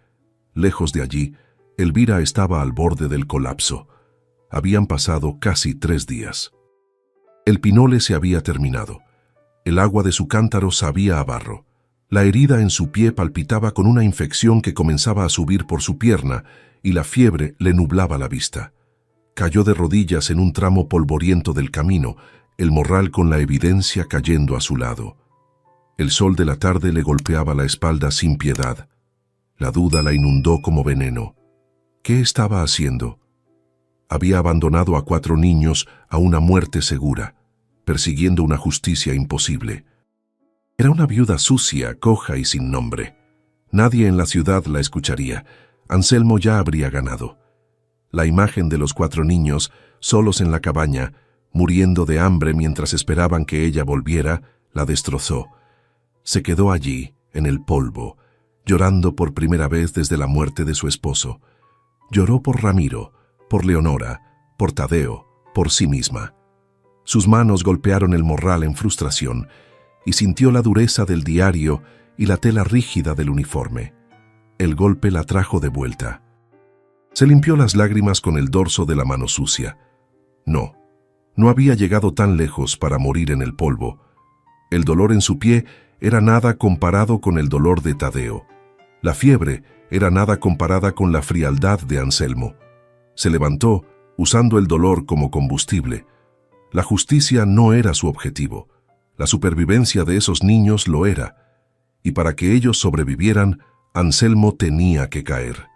Lejos de allí, Elvira estaba al borde del colapso. Habían pasado casi 3 días. El pinole se había terminado. El agua de su cántaro sabía a barro. La herida en su pie palpitaba con una infección que comenzaba a subir por su pierna y la fiebre le nublaba la vista. Cayó de rodillas en un tramo polvoriento del camino, el morral con la evidencia cayendo a su lado. El sol de la tarde le golpeaba la espalda sin piedad. La duda la inundó como veneno. ¿Qué estaba haciendo? Había abandonado a 4 niños a una muerte segura, persiguiendo una justicia imposible. Era una viuda sucia, coja y sin nombre. Nadie en la ciudad la escucharía. Anselmo ya habría ganado. La imagen de los 4 niños, solos en la cabaña, muriendo de hambre mientras esperaban que ella volviera, la destrozó. Se quedó allí, en el polvo, llorando por primera vez desde la muerte de su esposo. Lloró por Ramiro, por Leonora, por Tadeo, por sí misma. Sus manos golpearon el morral en frustración y sintió la dureza del diario y la tela rígida del uniforme. El golpe la trajo de vuelta. Se limpió las lágrimas con el dorso de la mano sucia. No había llegado tan lejos para morir en el polvo. El dolor en su pie era nada comparado con el dolor de Tadeo. La fiebre era nada comparada con la frialdad de Anselmo. Se levantó, usando el dolor como combustible. La justicia no era su objetivo. La supervivencia de esos niños lo era. Y para que ellos sobrevivieran, Anselmo tenía que caer.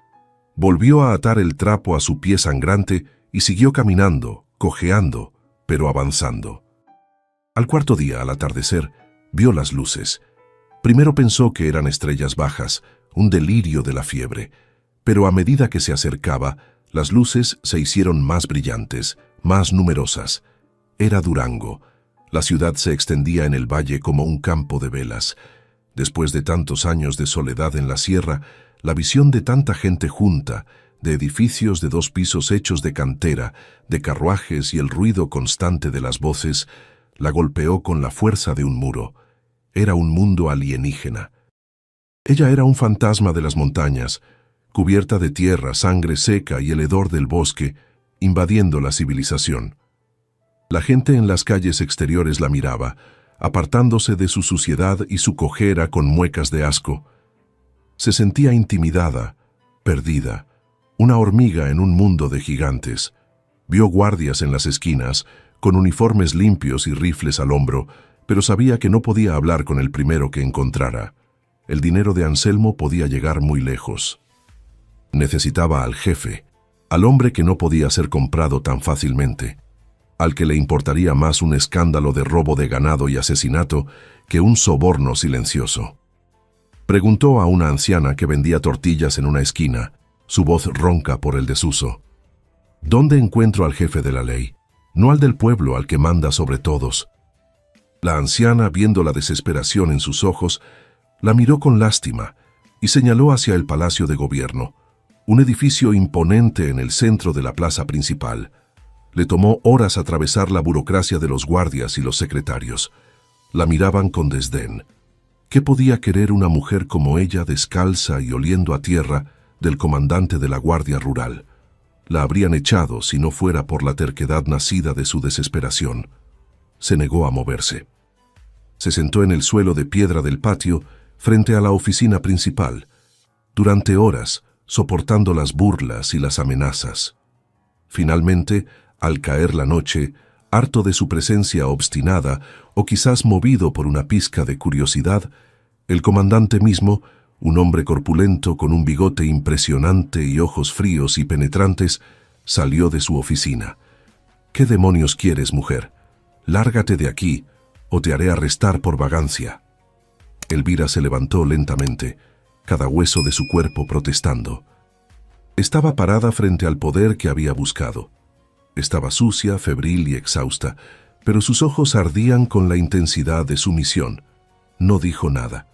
Volvió a atar el trapo a su pie sangrante y siguió caminando, cojeando, pero avanzando. Al 4.º día, al atardecer, vio las luces. Primero pensó que eran estrellas bajas, un delirio de la fiebre, pero a medida que se acercaba, las luces se hicieron más brillantes, más numerosas. Era Durango. La ciudad se extendía en el valle como un campo de velas. Después de tantos años de soledad en la sierra, la visión de tanta gente junta, de edificios de 2 pisos hechos de cantera, de carruajes y el ruido constante de las voces, la golpeó con la fuerza de un muro. Era un mundo alienígena. Ella era un fantasma de las montañas, cubierta de tierra, sangre seca y el hedor del bosque, invadiendo la civilización. La gente en las calles exteriores la miraba, apartándose de su suciedad y su cojera con muecas de asco. Se sentía intimidada, perdida, una hormiga en un mundo de gigantes. Vio guardias en las esquinas, con uniformes limpios y rifles al hombro, pero sabía que no podía hablar con el primero que encontrara. El dinero de Anselmo podía llegar muy lejos. Necesitaba al jefe, al hombre que no podía ser comprado tan fácilmente, al que le importaría más un escándalo de robo de ganado y asesinato que un soborno silencioso. Preguntó a una anciana que vendía tortillas en una esquina, su voz ronca por el desuso. ¿Dónde encuentro al jefe de la ley? No al del pueblo, al que manda sobre todos. La anciana, viendo la desesperación en sus ojos, la miró con lástima y señaló hacia el Palacio de Gobierno, un edificio imponente en el centro de la plaza principal. Le tomó horas atravesar la burocracia de los guardias y los secretarios. La miraban con desdén. ¿Qué podía querer una mujer como ella, descalza y oliendo a tierra, del comandante de la Guardia Rural? La habrían echado si no fuera por la terquedad nacida de su desesperación. Se negó a moverse. Se sentó en el suelo de piedra del patio, frente a la oficina principal, durante horas, soportando las burlas y las amenazas. Finalmente, al caer la noche, harto de su presencia obstinada o quizás movido por una pizca de curiosidad, el comandante mismo, un hombre corpulento con un bigote impresionante y ojos fríos y penetrantes, salió de su oficina. ¿Qué demonios quieres, mujer? Lárgate de aquí, o te haré arrestar por vagancia. Elvira se levantó lentamente, cada hueso de su cuerpo protestando. Estaba parada frente al poder que había buscado. Estaba sucia, febril y exhausta, pero sus ojos ardían con la intensidad de su misión. No dijo nada.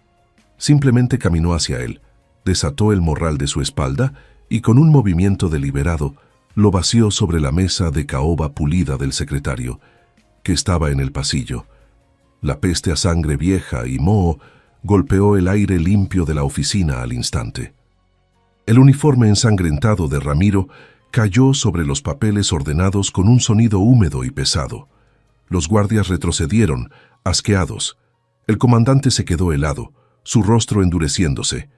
Simplemente caminó hacia él, desató el morral de su espalda y con un movimiento deliberado lo vació sobre la mesa de caoba pulida del secretario, que estaba en el pasillo. La peste a sangre vieja y moho golpeó el aire limpio de la oficina al instante. El uniforme ensangrentado de Ramiro cayó sobre los papeles ordenados con un sonido húmedo y pesado. Los guardias retrocedieron, asqueados. El comandante se quedó helado, su rostro endureciéndose.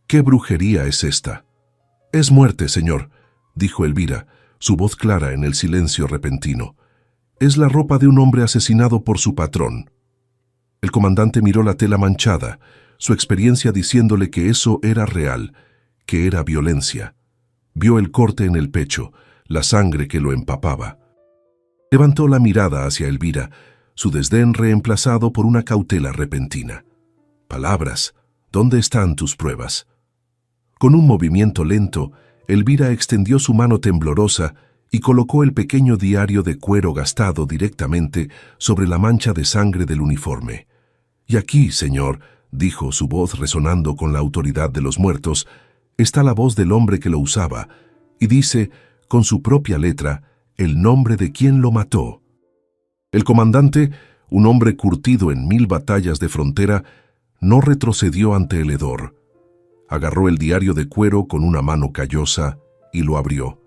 ¿Qué brujería es esta? «Es muerte, señor», dijo Elvira, su voz clara en el silencio repentino. «Es la ropa de un hombre asesinado por su patrón». El comandante miró la tela manchada, su experiencia diciéndole que eso era real, que era violencia. Vio el corte en el pecho, la sangre que lo empapaba. Levantó la mirada hacia Elvira, su desdén reemplazado por una cautela repentina. «Palabras, ¿dónde están tus pruebas?» Con un movimiento lento, Elvira extendió su mano temblorosa y colocó el pequeño diario de cuero gastado directamente sobre la mancha de sangre del uniforme. «Y aquí, señor», dijo su voz resonando con la autoridad de los muertos, «está la voz del hombre que lo usaba, y dice, con su propia letra, el nombre de quien lo mató». El comandante, un hombre curtido en 1000 batallas de frontera, no retrocedió ante el hedor. Agarró el diario de cuero con una mano callosa y lo abrió.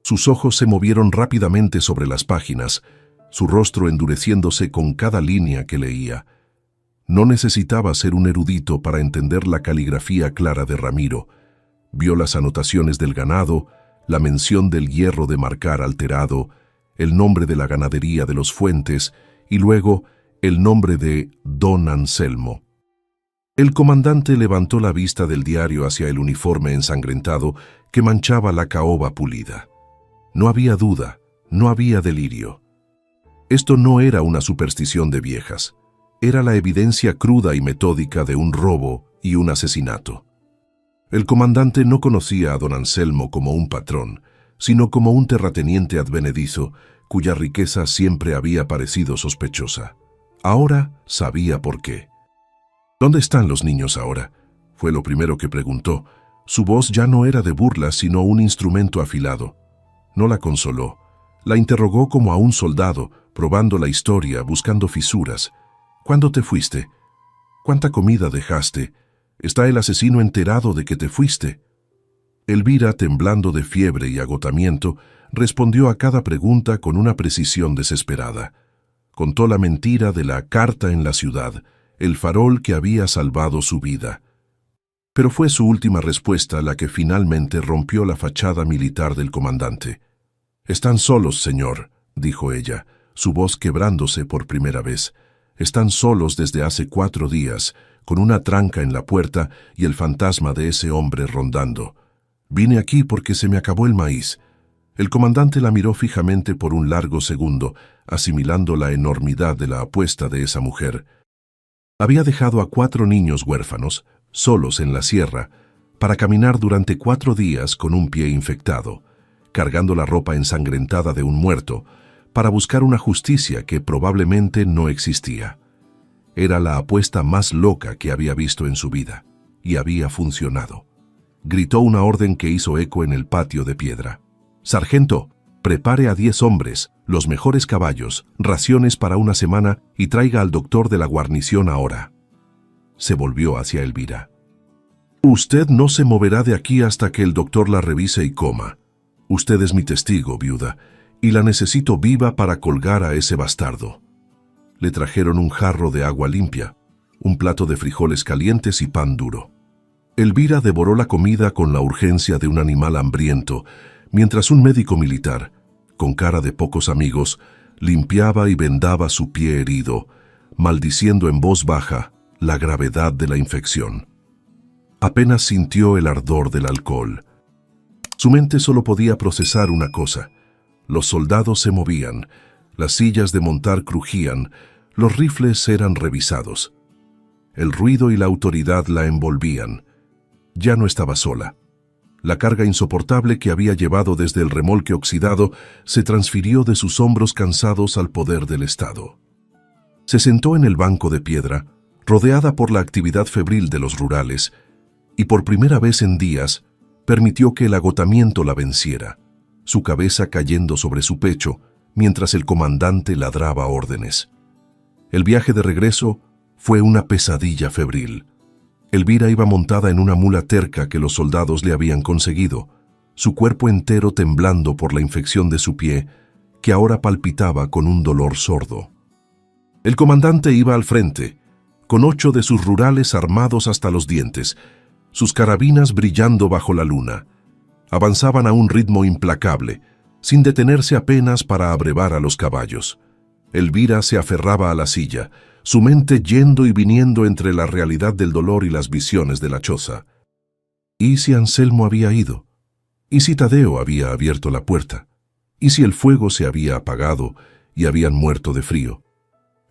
Sus ojos se movieron rápidamente sobre las páginas, su rostro endureciéndose con cada línea que leía. No necesitaba ser un erudito para entender la caligrafía clara de Ramiro. Vio las anotaciones del ganado, la mención del hierro de marcar alterado, el nombre de la ganadería de los Fuentes y luego el nombre de Don Anselmo. El comandante levantó la vista del diario hacia el uniforme ensangrentado que manchaba la caoba pulida. No había duda, no había delirio. Esto no era una superstición de viejas, era la evidencia cruda y metódica de un robo y un asesinato. El comandante no conocía a don Anselmo como un patrón, sino como un terrateniente advenedizo cuya riqueza siempre había parecido sospechosa. Ahora sabía por qué. «¿Dónde están los niños ahora?», fue lo primero que preguntó. Su voz ya no era de burla, sino un instrumento afilado. No la consoló. La interrogó como a un soldado, probando la historia, buscando fisuras. «¿Cuándo te fuiste? ¿Cuánta comida dejaste? ¿Está el asesino enterado de que te fuiste?» Elvira, temblando de fiebre y agotamiento, respondió a cada pregunta con una precisión desesperada. Contó la mentira de la carta en la ciudad, el farol que había salvado su vida. Pero fue su última respuesta la que finalmente rompió la fachada militar del comandante. «Están solos, señor», dijo ella, su voz quebrándose por primera vez. «Están solos desde hace 4 días, con una tranca en la puerta y el fantasma de ese hombre rondando. Vine aquí porque se me acabó el maíz». El comandante la miró fijamente por un largo segundo, asimilando la enormidad de la apuesta de esa mujer. Había dejado a 4 niños huérfanos, solos en la sierra, para caminar durante 4 días con un pie infectado, cargando la ropa ensangrentada de un muerto, para buscar una justicia que probablemente no existía. Era la apuesta más loca que había visto en su vida, y había funcionado. Gritó una orden que hizo eco en el patio de piedra. «Sargento, prepare a 10 hombres, los mejores caballos, raciones para una semana y traiga al doctor de la guarnición ahora». Se volvió hacia Elvira. «Usted no se moverá de aquí hasta que el doctor la revise y coma. Usted es mi testigo, viuda, y la necesito viva para colgar a ese bastardo». Le trajeron un jarro de agua limpia, un plato de frijoles calientes y pan duro. Elvira devoró la comida con la urgencia de un animal hambriento, mientras un médico militar, con cara de pocos amigos, limpiaba y vendaba su pie herido, maldiciendo en voz baja la gravedad de la infección. Apenas sintió el ardor del alcohol. Su mente solo podía procesar una cosa. Los soldados se movían, las sillas de montar crujían, los rifles eran revisados. El ruido y la autoridad la envolvían. Ya no estaba sola. La carga insoportable que había llevado desde el remolque oxidado se transfirió de sus hombros cansados al poder del Estado. Se sentó en el banco de piedra, rodeada por la actividad febril de los rurales, y por primera vez en días permitió que el agotamiento la venciera, su cabeza cayendo sobre su pecho mientras el comandante ladraba órdenes. El viaje de regreso fue una pesadilla febril. Elvira iba montada en una mula terca que los soldados le habían conseguido, su cuerpo entero temblando por la infección de su pie, que ahora palpitaba con un dolor sordo. El comandante iba al frente, con 8 de sus rurales armados hasta los dientes, sus carabinas brillando bajo la luna. Avanzaban a un ritmo implacable, sin detenerse apenas para abrevar a los caballos. Elvira se aferraba a la silla, su mente yendo y viniendo entre la realidad del dolor y las visiones de la choza. ¿Y si Anselmo había ido? ¿Y si Tadeo había abierto la puerta? ¿Y si el fuego se había apagado y habían muerto de frío?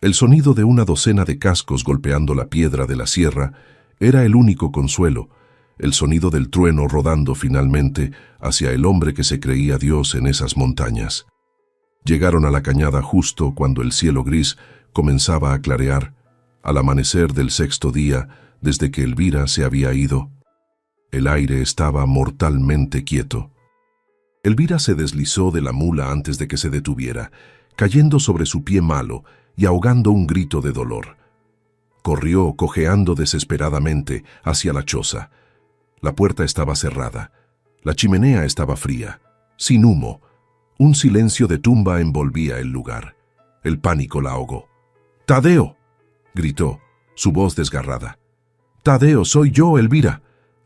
El sonido de una docena de cascos golpeando la piedra de la sierra era el único consuelo, el sonido del trueno rodando finalmente hacia el hombre que se creía Dios en esas montañas. Llegaron a la cañada justo cuando el cielo gris comenzaba a clarear, al amanecer del 6º día desde que Elvira se había ido. El aire estaba mortalmente quieto. Elvira se deslizó de la mula antes de que se detuviera, cayendo sobre su pie malo y ahogando un grito de dolor. Corrió, cojeando desesperadamente, hacia la choza. La puerta estaba cerrada. La chimenea estaba fría, sin humo. Un silencio de tumba envolvía el lugar. El pánico la ahogó. «¡Tadeo!», gritó, su voz desgarrada. «¡Tadeo, soy yo, Elvira!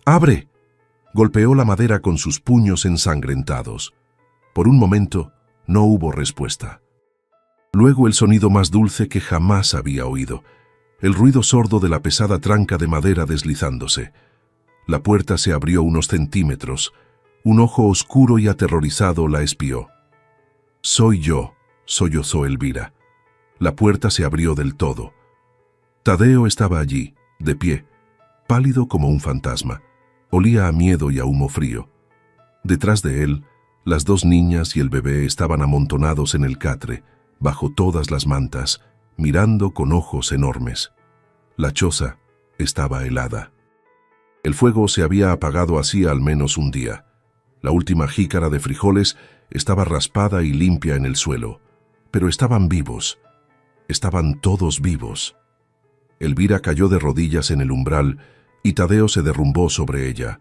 ¡Abre!». Golpeó la madera con sus puños ensangrentados. Por un momento no hubo respuesta. Luego el sonido más dulce que jamás había oído, el ruido sordo de la pesada tranca de madera deslizándose. La puerta se abrió unos centímetros. Un ojo oscuro y aterrorizado la espió. «Soy yo», sollozó Elvira. La puerta se abrió del todo. Tadeo estaba allí, de pie, pálido como un fantasma. Olía a miedo y a humo frío. Detrás de él, las 2 niñas y el bebé estaban amontonados en el catre, bajo todas las mantas, mirando con ojos enormes. La choza estaba helada. El fuego se había apagado hacía al menos un día. La última jícara de frijoles estaba raspada y limpia en el suelo, pero estaban vivos. Estaban todos vivos. Elvira cayó de rodillas en el umbral y Tadeo se derrumbó sobre ella.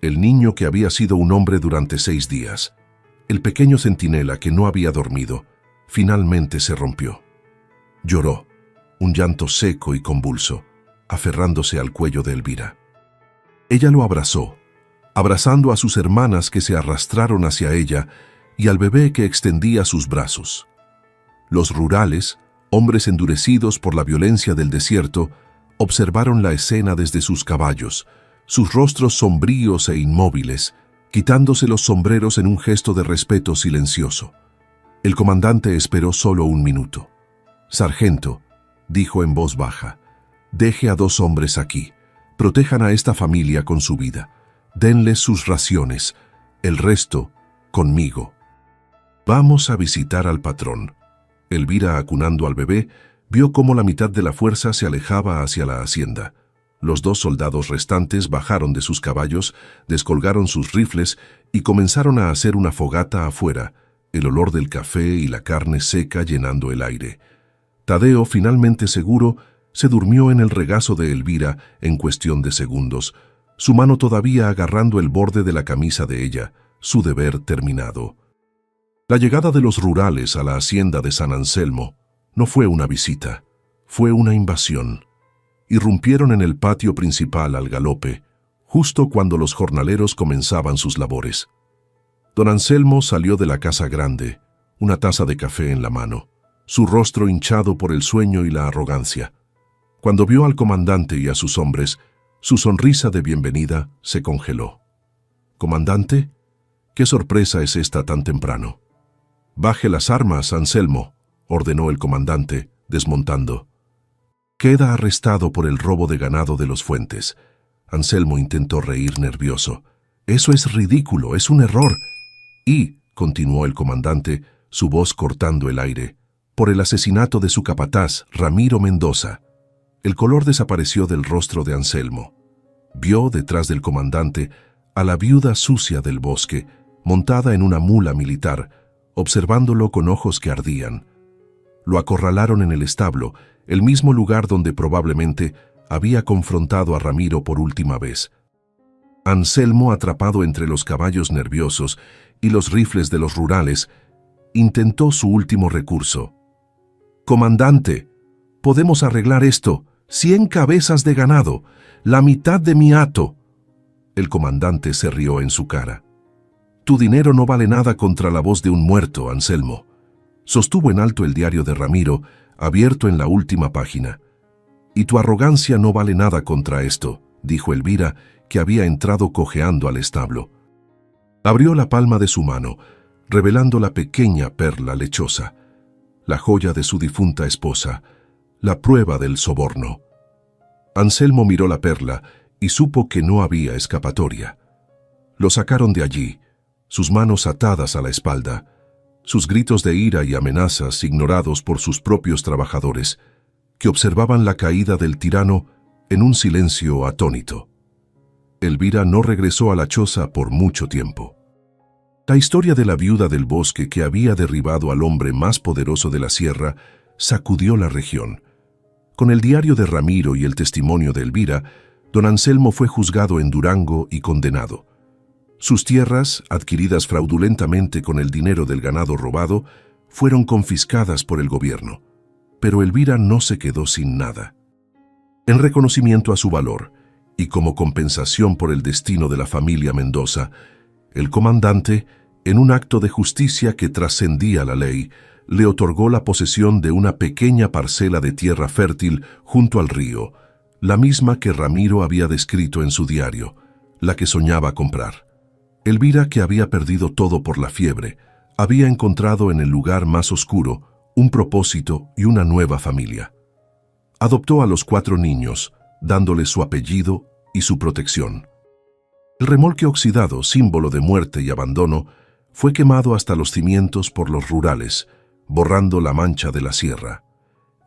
El niño que había sido un hombre durante 6 días, el pequeño centinela que no había dormido, finalmente se rompió. Lloró, un llanto seco y convulso, aferrándose al cuello de Elvira. Ella lo abrazó, abrazando a sus hermanas que se arrastraron hacia ella y al bebé que extendía sus brazos. Los rurales, hombres endurecidos por la violencia del desierto, observaron la escena desde sus caballos, sus rostros sombríos e inmóviles, quitándose los sombreros en un gesto de respeto silencioso. El comandante esperó solo 1 minuto. «Sargento», dijo en voz baja, «deje a 2 hombres aquí. Protejan a esta familia con su vida. Denles sus raciones. El resto, conmigo. Vamos a visitar al patrón». Elvira, acunando al bebé, vio cómo la mitad de la fuerza se alejaba hacia la hacienda. Los 2 soldados restantes bajaron de sus caballos, descolgaron sus rifles y comenzaron a hacer una fogata afuera, el olor del café y la carne seca llenando el aire. Tadeo, finalmente seguro, se durmió en el regazo de Elvira en cuestión de segundos, su mano todavía agarrando el borde de la camisa de ella, su deber terminado. La llegada de los rurales a la hacienda de San Anselmo no fue una visita, fue una invasión. Irrumpieron en el patio principal al galope, justo cuando los jornaleros comenzaban sus labores. Don Anselmo salió de la casa grande, una taza de café en la mano, su rostro hinchado por el sueño y la arrogancia. Cuando vio al comandante y a sus hombres, su sonrisa de bienvenida se congeló. «¿Comandante? ¿Qué sorpresa es esta tan temprano?» «Baje las armas, Anselmo», ordenó el comandante, desmontando. «Queda arrestado por el robo de ganado de los Fuentes». Anselmo intentó reír nervioso. «Eso es ridículo, es un error». «Y», continuó el comandante, su voz cortando el aire, «por el asesinato de su capataz, Ramiro Mendoza». El color desapareció del rostro de Anselmo. Vio detrás del comandante a la viuda sucia del bosque, montada en una mula militar, observándolo con ojos que ardían. Lo acorralaron en el establo, el mismo lugar donde probablemente había confrontado a Ramiro por última vez. Anselmo, atrapado entre los caballos nerviosos y los rifles de los rurales, intentó su último recurso. «Comandante, podemos arreglar esto. 100 cabezas de ganado, la mitad de mi hato». El comandante se rió en su cara. «Tu dinero no vale nada contra la voz de un muerto, Anselmo», sostuvo en alto el diario de Ramiro, abierto en la última página. «Y tu arrogancia no vale nada contra esto», dijo Elvira, que había entrado cojeando al establo. Abrió la palma de su mano, revelando la pequeña perla lechosa, la joya de su difunta esposa, la prueba del soborno. Anselmo miró la perla y supo que no había escapatoria. Lo sacaron de allí, sus manos atadas a la espalda, sus gritos de ira y amenazas ignorados por sus propios trabajadores, que observaban la caída del tirano en un silencio atónito. Elvira no regresó a la choza por mucho tiempo. La historia de la viuda del bosque que había derribado al hombre más poderoso de la sierra sacudió la región. Con el diario de Ramiro y el testimonio de Elvira, don Anselmo fue juzgado en Durango y condenado. Sus tierras, adquiridas fraudulentamente con el dinero del ganado robado, fueron confiscadas por el gobierno. Pero Elvira no se quedó sin nada. En reconocimiento a su valor, y como compensación por el destino de la familia Mendoza, el comandante, en un acto de justicia que trascendía la ley, le otorgó la posesión de una pequeña parcela de tierra fértil junto al río, la misma que Ramiro había descrito en su diario, la que soñaba comprar. Elvira, que había perdido todo por la fiebre, había encontrado en el lugar más oscuro un propósito y una nueva familia. Adoptó a los 4 niños, dándoles su apellido y su protección. El remolque oxidado, símbolo de muerte y abandono, fue quemado hasta los cimientos por los rurales, borrando la mancha de la sierra.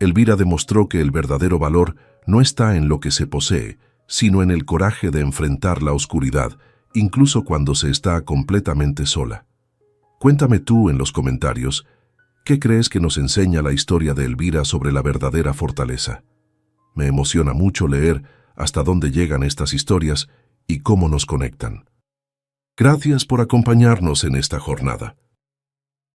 Elvira demostró que el verdadero valor no está en lo que se posee, sino en el coraje de enfrentar la oscuridad, incluso cuando se está completamente sola. Cuéntame tú en los comentarios, ¿qué crees que nos enseña la historia de Elvira sobre la verdadera fortaleza? Me emociona mucho leer hasta dónde llegan estas historias y cómo nos conectan. Gracias por acompañarnos en esta jornada.